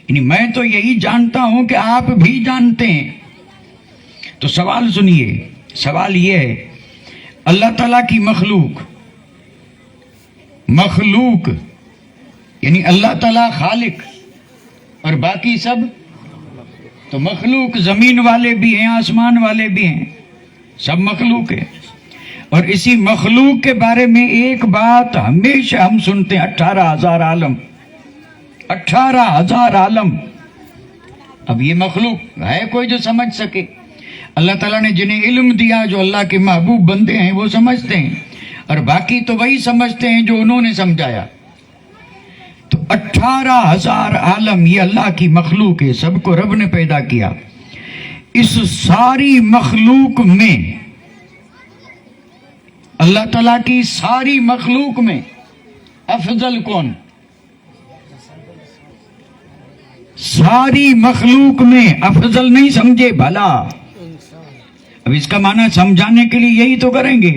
C: یعنی میں تو یہی جانتا ہوں کہ آپ بھی جانتے ہیں. تو سوال سنیے. سوال یہ ہے، اللہ تعالیٰ کی مخلوق یعنی اللہ تعالیٰ خالق اور باقی سب تو مخلوق، زمین والے بھی ہیں، آسمان والے بھی ہیں، سب مخلوق ہے۔ اور اسی مخلوق کے بارے میں ایک بات ہمیشہ ہم سنتے ہیں، 18,000 عالم، 18,000 عالم۔ اب یہ مخلوق ہے کوئی جو سمجھ سکے؟ اللہ تعالیٰ نے جنہیں علم دیا، جو اللہ کے محبوب بندے ہیں، وہ سمجھتے ہیں، اور باقی تو وہی سمجھتے ہیں جو انہوں نے سمجھایا۔ تو 18,000 عالم یہ اللہ کی مخلوق ہے، سب کو رب نے پیدا کیا۔ اس ساری مخلوق میں، اللہ تعالیٰ کی ساری مخلوق میں افضل کون؟ ساری مخلوق میں افضل نہیں سمجھے بھلا؟ اب اس کا معنی سمجھانے کے لیے یہی تو کریں گے،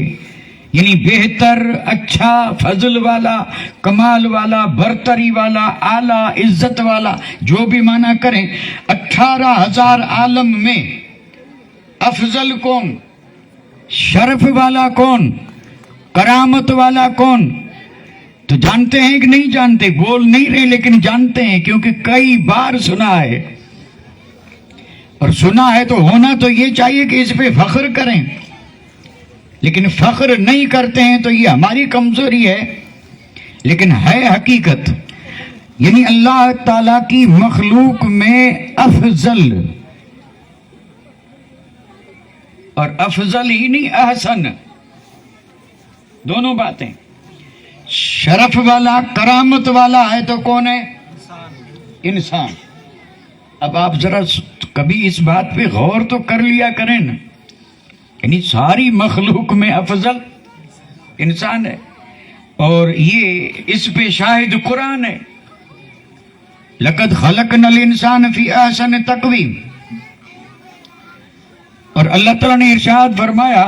C: یعنی بہتر، اچھا، فضل والا، کمال والا، برتری والا، اعلیٰ، عزت والا، جو بھی معنی کریں۔ 18,000 عالم میں افضل کون؟ شرف والا کون؟ کرامت والا کون؟ تو جانتے ہیں کہ نہیں جانتے؟ بول نہیں رہے لیکن جانتے ہیں، کیونکہ کئی بار سنا ہے، اور سنا ہے تو ہونا تو یہ چاہیے کہ اس پہ فخر کریں، لیکن فخر نہیں کرتے ہیں تو یہ ہماری کمزوری ہے، لیکن ہے حقیقت۔ یعنی اللہ تعالیٰ کی مخلوق میں افضل، اور افضل ہی نہیں، احسن، دونوں باتیں۔ شرف والا، کرامت والا ہے تو کون ہے؟ انسان۔ اب آپ ذرا کبھی اس بات پہ غور تو کر لیا کریں نا، یعنی ساری مخلوق میں افضل انسان ہے، اور یہ اس پہ شاہد قرآن ہے، لقد خلقنا الانسان فی احسن تقویم۔ اور اللہ تعالیٰ نے ارشاد فرمایا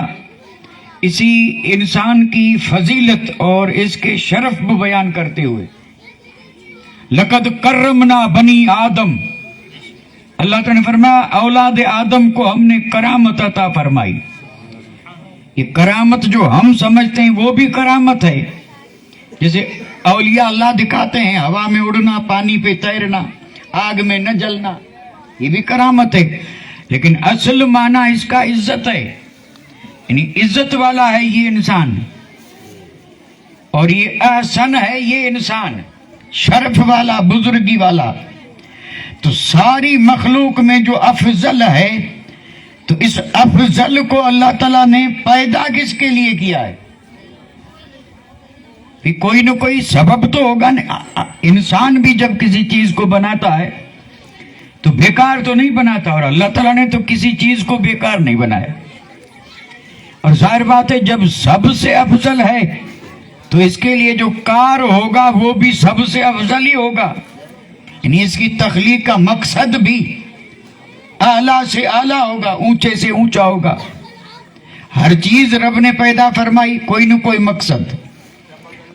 C: اسی انسان کی فضیلت اور اس کے شرف کو بیان کرتے ہوئے، لقد کرمنا بنی آدم، اللہ تعالیٰ نے فرمایا اولاد آدم کو ہم نے کرامت عطا فرمائی۔ یہ کرامت جو ہم سمجھتے ہیں وہ بھی کرامت ہے، جیسے اولیاء اللہ دکھاتے ہیں، ہوا میں اڑنا، پانی پہ تیرنا، آگ میں نہ جلنا، یہ بھی کرامت ہے، لیکن اصل معنی اس کا عزت ہے، یعنی عزت والا ہے یہ انسان، اور یہ احسن ہے یہ انسان، شرف والا، بزرگی والا۔ تو ساری مخلوق میں جو افضل ہے، تو اس افضل کو اللہ تعالیٰ نے پیدا کس کے لیے کیا ہے؟ پھر کوئی نہ کوئی سبب تو ہوگا نا۔ انسان بھی جب کسی چیز کو بناتا ہے تو بیکار تو نہیں بناتا، اور اللہ تعالیٰ نے تو کسی چیز کو بیکار نہیں بنایا۔ اور ظاہر بات ہے جب سب سے افضل ہے تو اس کے لیے جو کار ہوگا وہ بھی سب سے افضل ہی ہوگا، یعنی اس کی تخلیق کا مقصد بھی اعلیٰ سے اعلیٰ ہوگا، اونچے سے اونچا ہوگا۔ ہر چیز رب نے پیدا فرمائی، کوئی نہ کوئی مقصد۔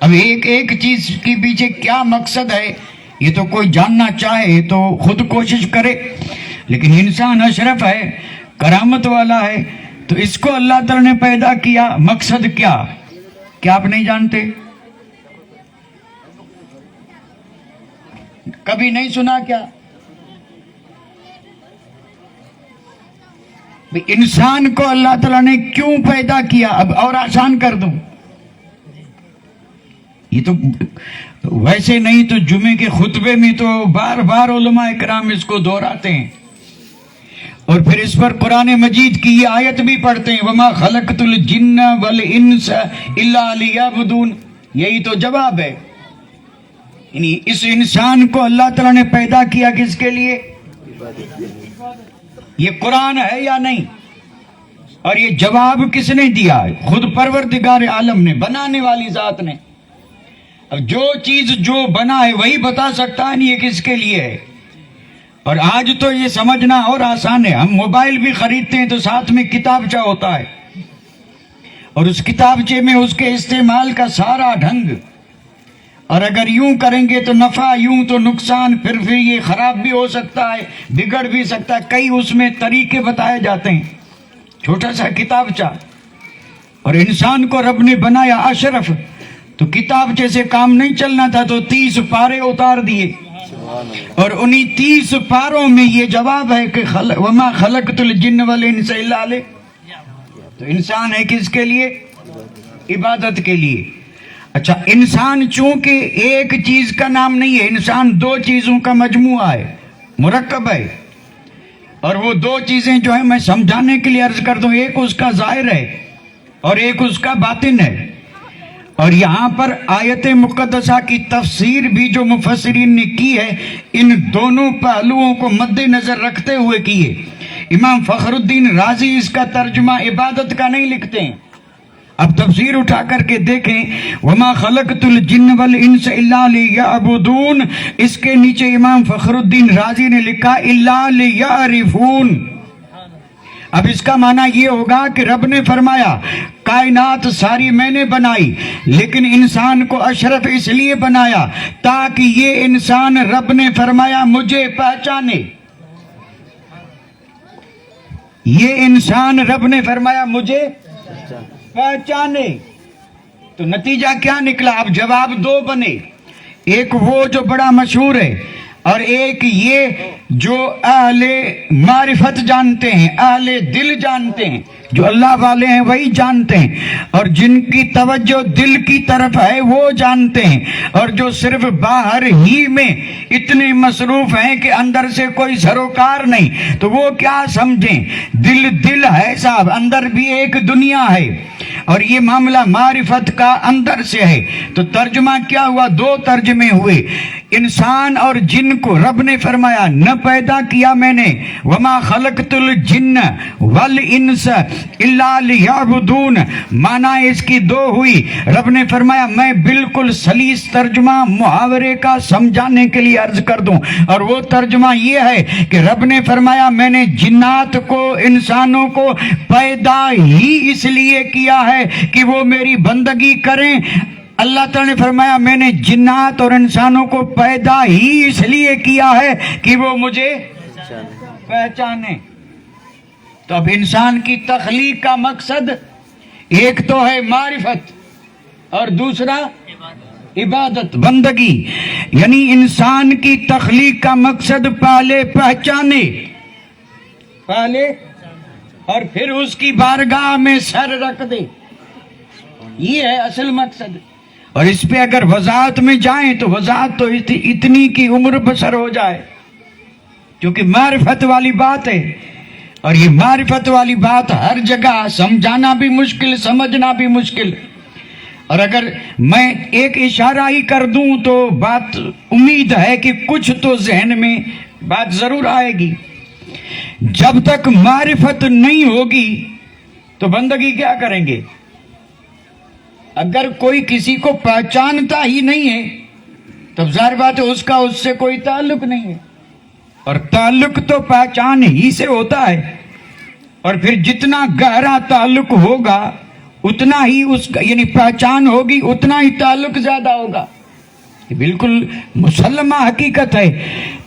C: اب ایک ایک چیز کے پیچھے کیا مقصد ہے یہ تو کوئی جاننا چاہے تو خود کوشش کرے، لیکن انسان اشرف ہے، کرامت والا ہے، تو اس کو اللہ تعالیٰ نے پیدا کیا، مقصد کیا آپ نہیں جانتے؟ کبھی نہیں سنا کیا؟ انسان کو اللہ تعالیٰ نے کیوں پیدا کیا؟ اب اور آسان کر دوں، یہ تو ویسے نہیں تو جمعے کے خطبے میں تو بار بار علماء اکرام اس کو دہراتے ہیں، اور پھر اس پر قرآن مجید کی یہ آیت بھی پڑھتے ہیں، وَمَا خَلَقْتُ الْجِنَّ وَالْإِنسَ إِلَّا لِيَعْبُدُونَ۔ یہی تو جواب ہے، یعنی اس انسان کو اللہ تعالیٰ نے پیدا کیا کس کے لیے؟ یہ قرآن ہے یا نہیں؟ اور یہ جواب کس نے دیا ہے؟ خود پروردگار عالم نے، بنانے والی ذات نے۔ اب جو چیز جو بنا ہے وہی بتا سکتا ہے نہیں یہ کس کے لیے ہے۔ اور آج تو یہ سمجھنا اور آسان ہے، ہم موبائل بھی خریدتے ہیں تو ساتھ میں کتابچہ ہوتا ہے، اور اس کتابچے میں اس کے استعمال کا سارا ڈھنگ، اور اگر یوں کریں گے تو نفع، یوں تو نقصان، پھر یہ خراب بھی ہو سکتا ہے، بگڑ بھی سکتا ہے، کئی اس میں طریقے بتائے جاتے ہیں۔ چھوٹا سا کتابچہ، اور انسان کو رب نے بنایا اشرف، تو کتابچے سے کام نہیں چلنا تھا تو 30 پارے اتار دیے، اور انہی 30 پاروں میں یہ جواب ہے کہ وما خلقت الجن والانس الا تو انسان ہے کس کے لیے؟ عبادت کے لیے. اچھا، انسان چونکہ ایک چیز کا نام نہیں ہے، انسان 2 چیزوں کا مجموعہ ہے، مرکب ہے. اور وہ 2 چیزیں جو ہیں میں سمجھانے کے لیے عرض کر دوں، ایک اس کا ظاہر ہے اور ایک اس کا باطن ہے. اور یہاں پر آیت مقدسہ کی تفسیر بھی جو مفسرین نے کی ہے، ان دونوں پہلوؤں کو مد نظر رکھتے ہوئے کی ہے. امام فخر الدین رازی اس کا ترجمہ عبادت کا نہیں لکھتے ہیں. اب تفسیر اٹھا کر کے دیکھیں، وما خلقت الجن والانس الا لیعبدون، اس کے نیچے امام فخر الدین رازی نے لکھا الا لیعرفون. اب اس کا معنی یہ ہوگا کہ رب نے فرمایا کائنات ساری میں نے بنائی، لیکن انسان کو اشرف اس لیے بنایا تاکہ یہ انسان رب نے فرمایا مجھے پہچانے. یہ انسان رب نے فرمایا مجھے پہچانے. تو نتیجہ کیا نکلا؟ اب جواب 2 بنے، ایک وہ جو بڑا مشہور ہے اور ایک یہ جو اہل معرفت جانتے ہیں، اہل دل جانتے ہیں، جو اللہ والے ہیں وہی جانتے ہیں، اور جن کی توجہ دل کی طرف ہے وہ جانتے ہیں، اور جو صرف باہر ہی میں اتنے مصروف ہیں کہ اندر سے کوئی سروکار نہیں، تو وہ کیا سمجھیں؟ دل ہے صاحب، اندر بھی ایک دنیا ہے، اور یہ معاملہ معرفت کا اندر سے ہے. تو ترجمہ کیا ہوا؟ 2 ترجمے ہوئے. انسان اور جن کو رب نے فرمایا نہ پیدا کیا میں نے، وما خلقت الجن والانس الا لیعبدون، معنی اس کی 2 ہوئی. رب نے فرمایا میں بالکل سلیس ترجمہ محاورے کا سمجھانے کے لیے عرض کر دوں، اور وہ ترجمہ یہ ہے کہ رب نے فرمایا میں نے جنات کو، انسانوں کو پیدا ہی اس لیے کیا ہے کہ وہ میری بندگی کریں. اللہ تعالیٰ نے فرمایا میں نے جنات اور انسانوں کو پیدا ہی اس لیے کیا ہے کہ وہ مجھے پہچانے. تو اب انسان کی تخلیق کا مقصد ایک تو ہے معرفت اور دوسرا عبادت، بندگی. یعنی انسان کی تخلیق کا مقصد پہلے پہچانے، پہلے، اور پھر اس کی بارگاہ میں سر رکھ دے. یہ ہے اصل مقصد. اور اس پہ اگر وضاحت میں جائیں تو وضاحت تو اتنی کی عمر بسر ہو جائے، کیونکہ معرفت والی بات ہے، اور یہ معرفت والی بات ہر جگہ سمجھانا بھی مشکل، سمجھنا بھی مشکل. اور اگر میں ایک اشارہ ہی کر دوں تو بات امید ہے کہ کچھ تو ذہن میں بات ضرور آئے گی. جب تک معرفت نہیں ہوگی تو بندگی کیا کریں گے؟ اگر کوئی کسی کو پہچانتا ہی نہیں ہے تو ظاہر بات ہے اس کا اس سے کوئی تعلق نہیں ہے، اور تعلق تو پہچان ہی سے ہوتا ہے. اور پھر جتنا گہرا تعلق ہوگا اتنا ہی اس کا، یعنی پہچان ہوگی اتنا ہی تعلق زیادہ ہوگا. یہ بالکل مسلمہ حقیقت ہے.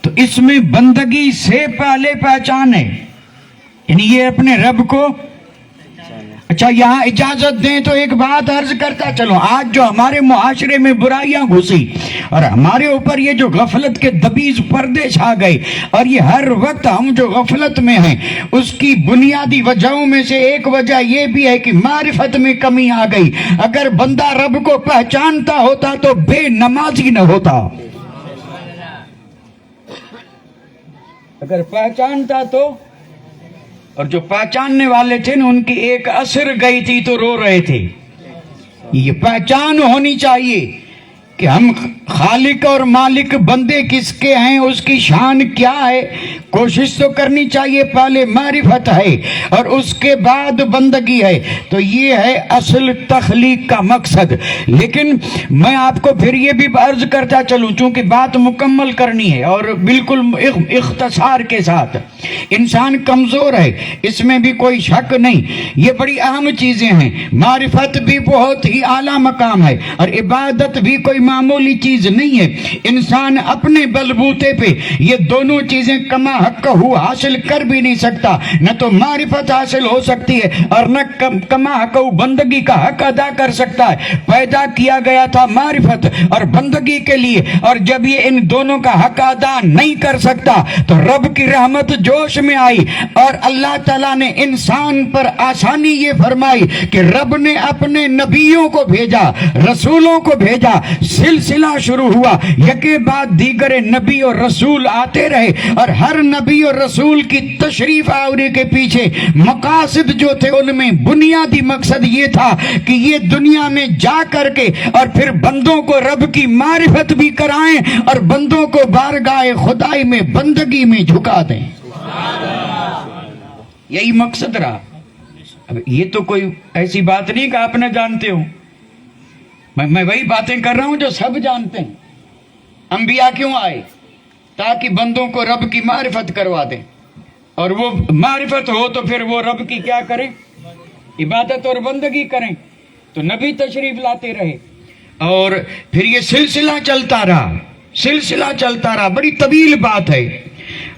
C: تو اس میں بندگی سے پہلے پہچان ہے، یعنی یہ اپنے رب کو. اچھا یہاں اجازت دیں تو ایک بات عرض کرتا چلو. آج جو ہمارے معاشرے میں برائیاں گھسی اور ہمارے اوپر یہ جو غفلت کے دبیز پردے چھا گئے، اور یہ ہر وقت ہم جو غفلت میں ہیں، اس کی بنیادی وجہوں میں سے ایک وجہ یہ بھی ہے کہ معرفت میں کمی آ گئی. اگر بندہ رب کو پہچانتا ہوتا تو بے نمازی نہ ہوتا. اگر پہچانتا تو، اور جو پہچاننے والے تھے نا ان کی ایک اثر گئی تھی تو رو رہے تھے. یہ پہچان ہونی چاہیے کہ ہم خالق اور مالک بندے کس کے ہیں، اس کی شان کیا ہے. کوشش تو کرنی چاہیے، پہلے معرفت ہے اور اس کے بعد بندگی ہے. تو یہ ہے اصل تخلیق کا مقصد. لیکن میں آپ کو پھر یہ بھی عرض کرتا چلوں، چونکہ بات مکمل کرنی ہے اور بالکل اختصار کے ساتھ. انسان کمزور ہے، اس میں بھی کوئی شک نہیں. یہ بڑی اہم چیزیں ہیں. معرفت بھی بہت ہی اعلیٰ مقام ہے، اور عبادت بھی کوئی معمولی چیز چیز نہیں ہے. انسان اپنے بلبوتے پہ یہ دونوں چیزیں کما حق حاصل کر بھی نہیں سکتا. نہ تو معرفت حاصل ہو سکتی ہے اور نہ کما حق بندگی کا حق ادا کر سکتا ہے. پیدا کیا گیا تھا معرفت اور بندگی کے لیے، اور جب یہ ان دونوں کا حق ادا نہیں کر سکتا تو رب کی رحمت جوش میں آئی، اور اللہ تعالیٰ نے انسان پر آسانی یہ فرمائی کہ رب نے اپنے نبیوں کو بھیجا، رسولوں کو بھیجا. سلسلہ شروع ہوا، یکے بعد دیگر نبی اور رسول آتے رہے، اور ہر نبی اور رسول کی تشریف آوری کے پیچھے مقاصد جو تھے ان میں بنیادی مقصد یہ تھا کہ یہ دنیا میں جا کر کے اور پھر بندوں کو رب کی معرفت بھی کرائیں اور بندوں کو بارگاہ خدائی میں بندگی میں جھکا دیں. یہی مقصد رہا. اب یہ تو کوئی ایسی بات نہیں کہ آپ نہ جانتے ہو، میں وہی باتیں کر رہا ہوں جو سب جانتے ہیں. انبیاء کیوں آئے؟ تاکہ بندوں کو رب کی معرفت کروا دیں، اور وہ معرفت ہو تو پھر وہ رب کی کیا کریں؟ عبادت اور بندگی کریں. تو نبی تشریف لاتے رہے، اور پھر یہ سلسلہ چلتا رہا. بڑی طویل بات ہے.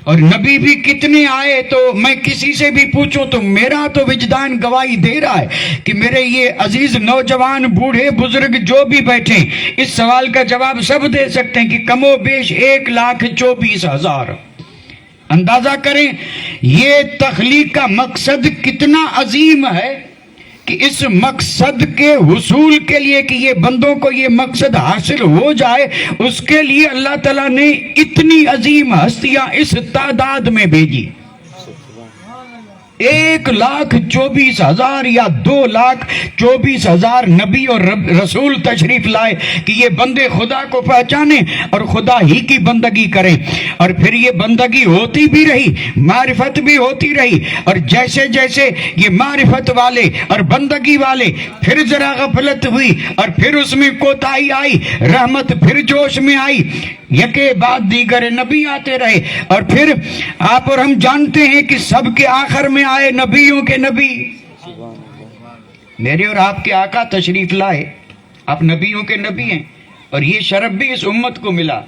C: اور نبی بھی کتنے آئے، تو میں کسی سے بھی پوچھوں تو میرا تو وجدان گواہی دے رہا ہے کہ میرے یہ عزیز نوجوان بوڑھے بزرگ جو بھی بیٹھے اس سوال کا جواب سب دے سکتے ہیں کہ کم و بیش 1,24,000. اندازہ کریں یہ تخلیق کا مقصد کتنا عظیم ہے کہ اس مقصد کے حصول کے لیے کہ یہ بندوں کو یہ مقصد حاصل ہو جائے، اس کے لیے اللہ تعالیٰ نے اتنی عظیم ہستیاں اس تعداد میں بھیجی. 1,24,000 یا 2,24,000 نبی اور رسول تشریف لائے کہ یہ بندے خدا کو پہچانیں اور خدا ہی کی بندگی کریں. اور پھر یہ بندگی ہوتی بھی رہی، معرفت بھی ہوتی رہی، اور جیسے جیسے یہ معرفت والے اور بندگی والے پھر ذرا غفلت ہوئی اور پھر اس میں کوتاہی آئی، رحمت پھر جوش میں آئی، یکے بعد دیگر نبی آتے رہے. اور پھر آپ اور ہم جانتے ہیں کہ سب کے آخر میں آئے نبیوں کے نبی. میرے اور آپ کے آقا تشریف لائے، آپ نبیوں کے نبی ہیں، اور یہ شرف بھی اس امت کو ملا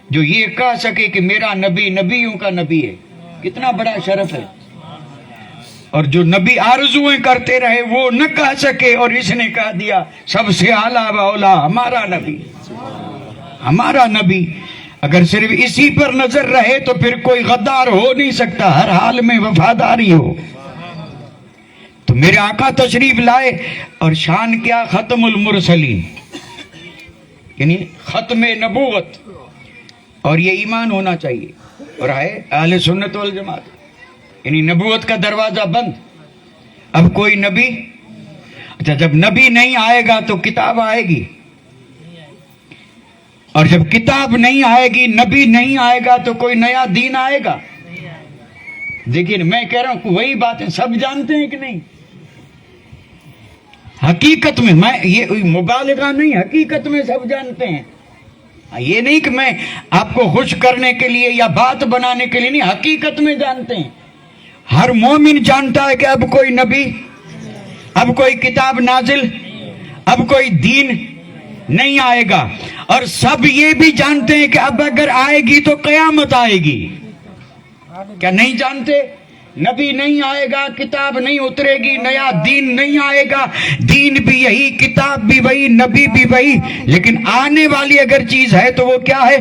C: جو یہ کہہ سکے کہ میرا نبی نبیوں کا نبی ہے. کتنا بڑا شرف ہے. اور جو نبی آرزویں کرتے رہے وہ نہ کہہ سکے، اور اس نے کہہ دیا سب سے اعلیٰ و اولا ہمارا نبی، ہمارا نبی. اگر صرف اسی پر نظر رہے تو پھر کوئی غدار ہو نہیں سکتا، ہر حال میں وفاداری ہو. تو میرے آقا تشریف لائے، اور شان کیا، ختم المرسلین، یعنی ختم نبوت. اور یہ ایمان ہونا چاہیے، اور ہے اہل سنت والجماعت، یعنی نبوت کا دروازہ بند. اب کوئی نبی، اچھا جب نبی نہیں آئے گا تو کتاب آئے گی، اور جب کتاب نہیں آئے گی، نبی نہیں آئے گا تو کوئی نیا دین آئے گا. دیکھیے میں کہہ رہا ہوں وہی باتیں سب جانتے ہیں کہ نہیں. حقیقت میں میں یہ مبالغہ نہیں، حقیقت میں سب جانتے ہیں. یہ نہیں کہ میں آپ کو خوش کرنے کے لیے یا بات بنانے کے لیے نہیں، حقیقت میں جانتے ہیں. ہر مومن جانتا ہے کہ اب کوئی نبی، اب کوئی کتاب نازل، اب کوئی دین نہیں آئے گا. اور سب یہ بھی جانتے ہیں کہ اب اگر آئے گی تو قیامت آئے گی. کیا نہیں جانتے؟ نبی نہیں آئے گا، کتاب نہیں اترے گی، نیا دین نہیں آئے گا. دین بھی یہی، کتاب بھی وہی، نبی بھی وہی، لیکن آنے والی اگر چیز ہے تو وہ کیا ہے؟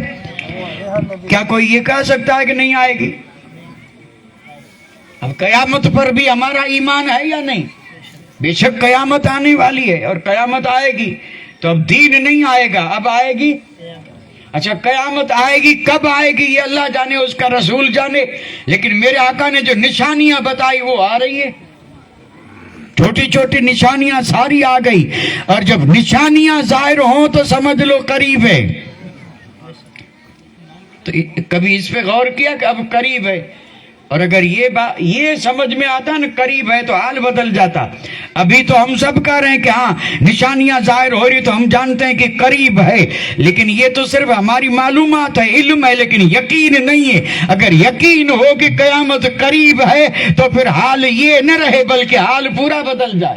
C: کیا کوئی یہ کہہ سکتا ہے کہ نہیں آئے گی؟ اب قیامت پر بھی ہمارا ایمان ہے یا نہیں؟ بے شک قیامت آنے والی ہے، اور قیامت آئے گی تو اب دین نہیں آئے گا، اب آئے گی. اچھا قیامت آئے گی، کب آئے گی یہ اللہ جانے، اس کا رسول جانے. لیکن میرے آقا نے جو نشانیاں بتائی وہ آ رہی ہیں. چھوٹی چھوٹی نشانیاں ساری آ گئی، اور جب نشانیاں ظاہر ہوں تو سمجھ لو قریب ہے. تو کبھی اس پہ غور کیا کہ اب قریب ہے؟ اور اگر یہ سمجھ میں آتا نا قریب ہے تو حال بدل جاتا. ابھی تو ہم سب کہہ رہے ہیں کہ ہاں نشانیاں ظاہر ہو رہی تو ہم جانتے ہیں کہ قریب ہے، لیکن یہ تو صرف ہماری معلومات ہے، علم ہے، لیکن یقین نہیں ہے. اگر یقین ہو کہ قیامت قریب ہے تو پھر حال یہ نہ رہے بلکہ حال پورا بدل جائے.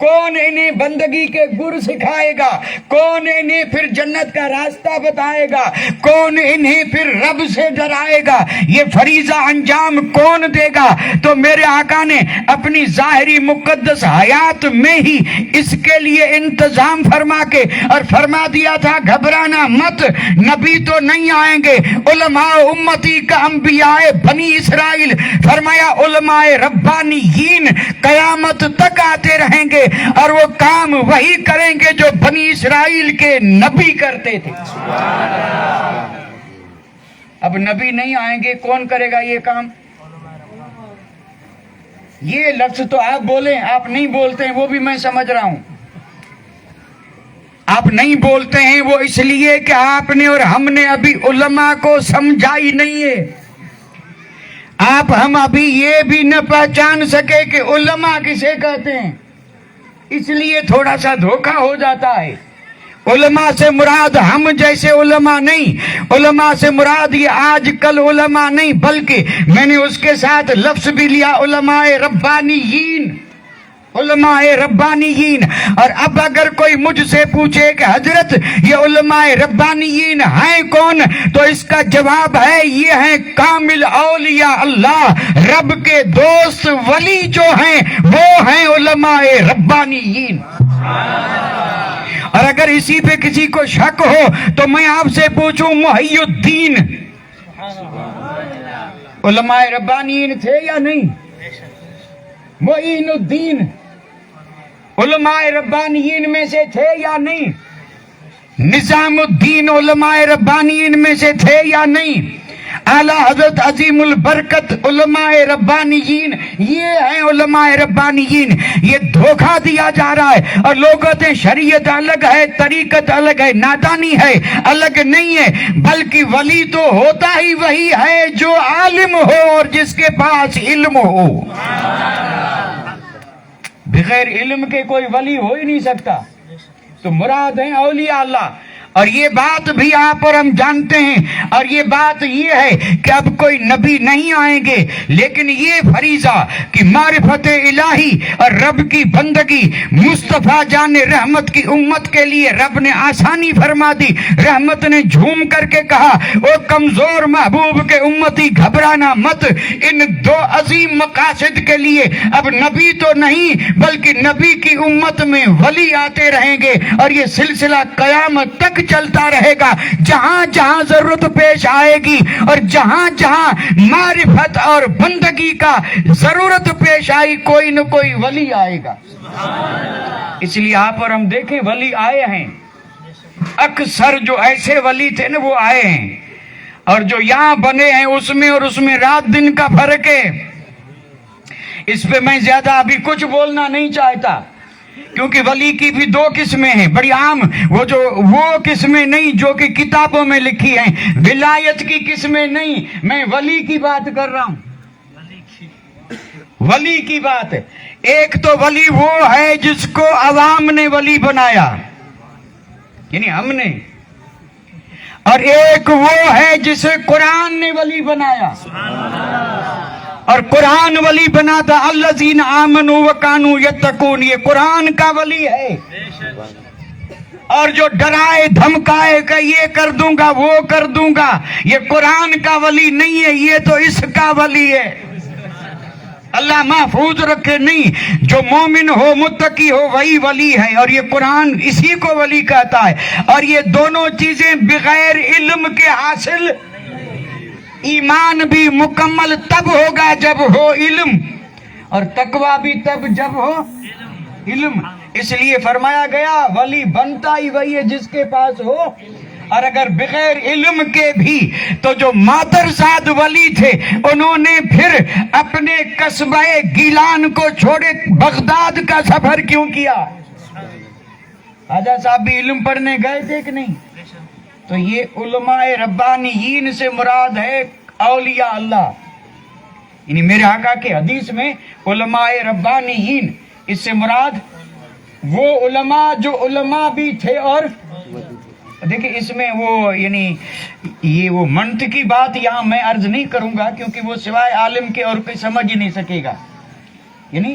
D: کون انہیں بندگی کے گر سکھائے گا؟ کون انہیں پھر جنت کا راستہ بتائے گا؟ کون انہیں پھر رب سے ڈرائے گا؟ یہ فریضہ انجام کون دے گا؟ تو میرے آقا نے اپنی ظاہری مقدس حیات میں ہی اس کے لیے انتظام فرما کے اور فرما دیا تھا گھبرانا مت، نبی تو نہیں آئیں گے، علماء امتی کا انبیاء بنی اسرائیل، فرمایا علماء ربانیین قیامت تک آتے رہیں گے اور وہ کام وہی کریں گے جو بنی اسرائیل کے نبی کرتے تھے۔ اب نبی نہیں آئیں گے، کون کرے گا یہ کام؟ یہ لفظ تو آپ بولیں، آپ نہیں بولتے ہیں، وہ بھی میں سمجھ رہا ہوں۔ آپ نہیں بولتے ہیں وہ اس لیے کہ آپ نے اور ہم نے ابھی علماء کو سمجھائی نہیں ہے۔ آپ ہم ابھی یہ بھی نہ پہچان سکے کہ علماء کسے کہتے ہیں، اس لیے تھوڑا سا دھوکہ ہو جاتا ہے۔ علماء سے مراد ہم جیسے علماء نہیں، علماء سے مراد یہ آج کل علماء نہیں، بلکہ میں نے اس کے ساتھ لفظ بھی لیا علماء ربانیین، علماء ربانیین۔ اور اب اگر کوئی مجھ سے پوچھے کہ حضرت یہ علماء ربانیین ہیں کون، تو اس کا جواب ہے یہ ہیں کامل اولیاء اللہ، رب کے دوست ولی جو ہیں وہ ہیں علماء ربانیین۔ اور اگر اسی پہ کسی کو شک ہو تو میں آپ سے پوچھوں محی الدین علماء ربانیین تھے یا نہیں؟ معین الدین علماء ربانیین میں سے تھے یا نہیں؟ نظام الدین علماء ربانیین میں سے تھے یا نہیں؟ اعلیٰ حضرت عظیم البرکت علماء ربانیین، یہ ہیں علماء ربانیین۔ یہ دھوکہ دیا جا رہا ہے اور لوگ کہتے ہیں شریعت الگ ہے، طریقت الگ ہے، نادانی ہے، الگ نہیں ہے، بلکہ ولی تو ہوتا ہی وہی ہے جو عالم ہو اور جس کے پاس علم ہو۔ بغیر علم کے کوئی ولی ہو ہی نہیں سکتا۔ تو مراد ہیں اولیاء اللہ، اور یہ بات بھی آپ اور ہم جانتے ہیں، اور یہ بات یہ ہے کہ اب کوئی نبی نہیں آئیں گے، لیکن یہ فریضہ کہ معرفت الہی اور رب کی بندگی مصطفیٰ جان رحمت کی امت کے لیے رب نے آسانی فرما دی۔ رحمت نے جھوم کر کے کہا او کمزور محبوب کے امتی گھبرانا مت، ان دو عظیم مقاصد کے لیے اب نبی تو نہیں بلکہ نبی کی امت میں ولی آتے رہیں گے، اور یہ سلسلہ قیامت تک چلتا رہے گا۔ جہاں جہاں ضرورت پیش آئے گی اور جہاں جہاں معرفت اور بندگی کا ضرورت پیش آئی، کوئی نہ کوئی ولی آئے گا۔ اس لیے آپ اور ہم دیکھیں ولی آئے ہیں، اکثر جو ایسے ولی تھے نا وہ آئے ہیں، اور جو یہاں بنے ہیں اس میں رات دن کا فرق ہے۔ اس پہ میں زیادہ ابھی کچھ بولنا نہیں چاہتا، کیونکہ ولی کی بھی دو قسمیں ہیں بڑی عام، وہ قسمیں نہیں جو کہ کتابوں میں لکھی ہیں، ولایت کی قسمیں نہیں، میں ولی کی بات کر رہا ہوں، ولی کی بات ہے۔ ایک تو ولی وہ ہے جس کو عوام نے ولی بنایا، یعنی ہم نے، اور ایک وہ ہے جسے قرآن نے ولی بنایا، اور قرآن ولی بناتا الذین آمنوا وکانوا یتقون، یہ قرآن کا ولی ہے۔ اور جو ڈرائے دھمکائے کہ یہ کر دوں گا وہ کر دوں گا، یہ قرآن کا ولی نہیں ہے، یہ تو اس کا ولی ہے۔ اللہ محفوظ رکھے، نہیں، جو مومن ہو متقی ہو وہی ولی ہے، اور یہ قرآن اسی کو ولی کہتا ہے۔ اور یہ دونوں چیزیں بغیر علم کے حاصل، ایمان بھی مکمل تب ہوگا جب ہو علم، اور تقویٰ بھی تب جب ہو علم۔ اس لیے فرمایا گیا ولی بنتا ہی وہی ہے جس کے پاس ہو، اور اگر بغیر علم کے بھی تو جو مادرزاد ولی تھے انہوں نے پھر اپنے قصبہ گیلان کو چھوڑے بغداد کا سفر کیوں کیا؟ خواجہ صاحب بھی علم پڑھنے گئے تھے کہ نہیں؟ تو یہ علماء ربانیین سے مراد ہے اولیاء اللہ، یعنی میرے آقا کے حدیث میں علماء ربانیین، اس سے مراد وہ علماء جو علماء بھی تھے، اور دیکھیں اس میں وہ یعنی یہ وہ منطقی بات یہاں میں عرض نہیں کروں گا، کیونکہ وہ سوائے عالم کے اور کوئی سمجھ ہی نہیں سکے گا۔ یعنی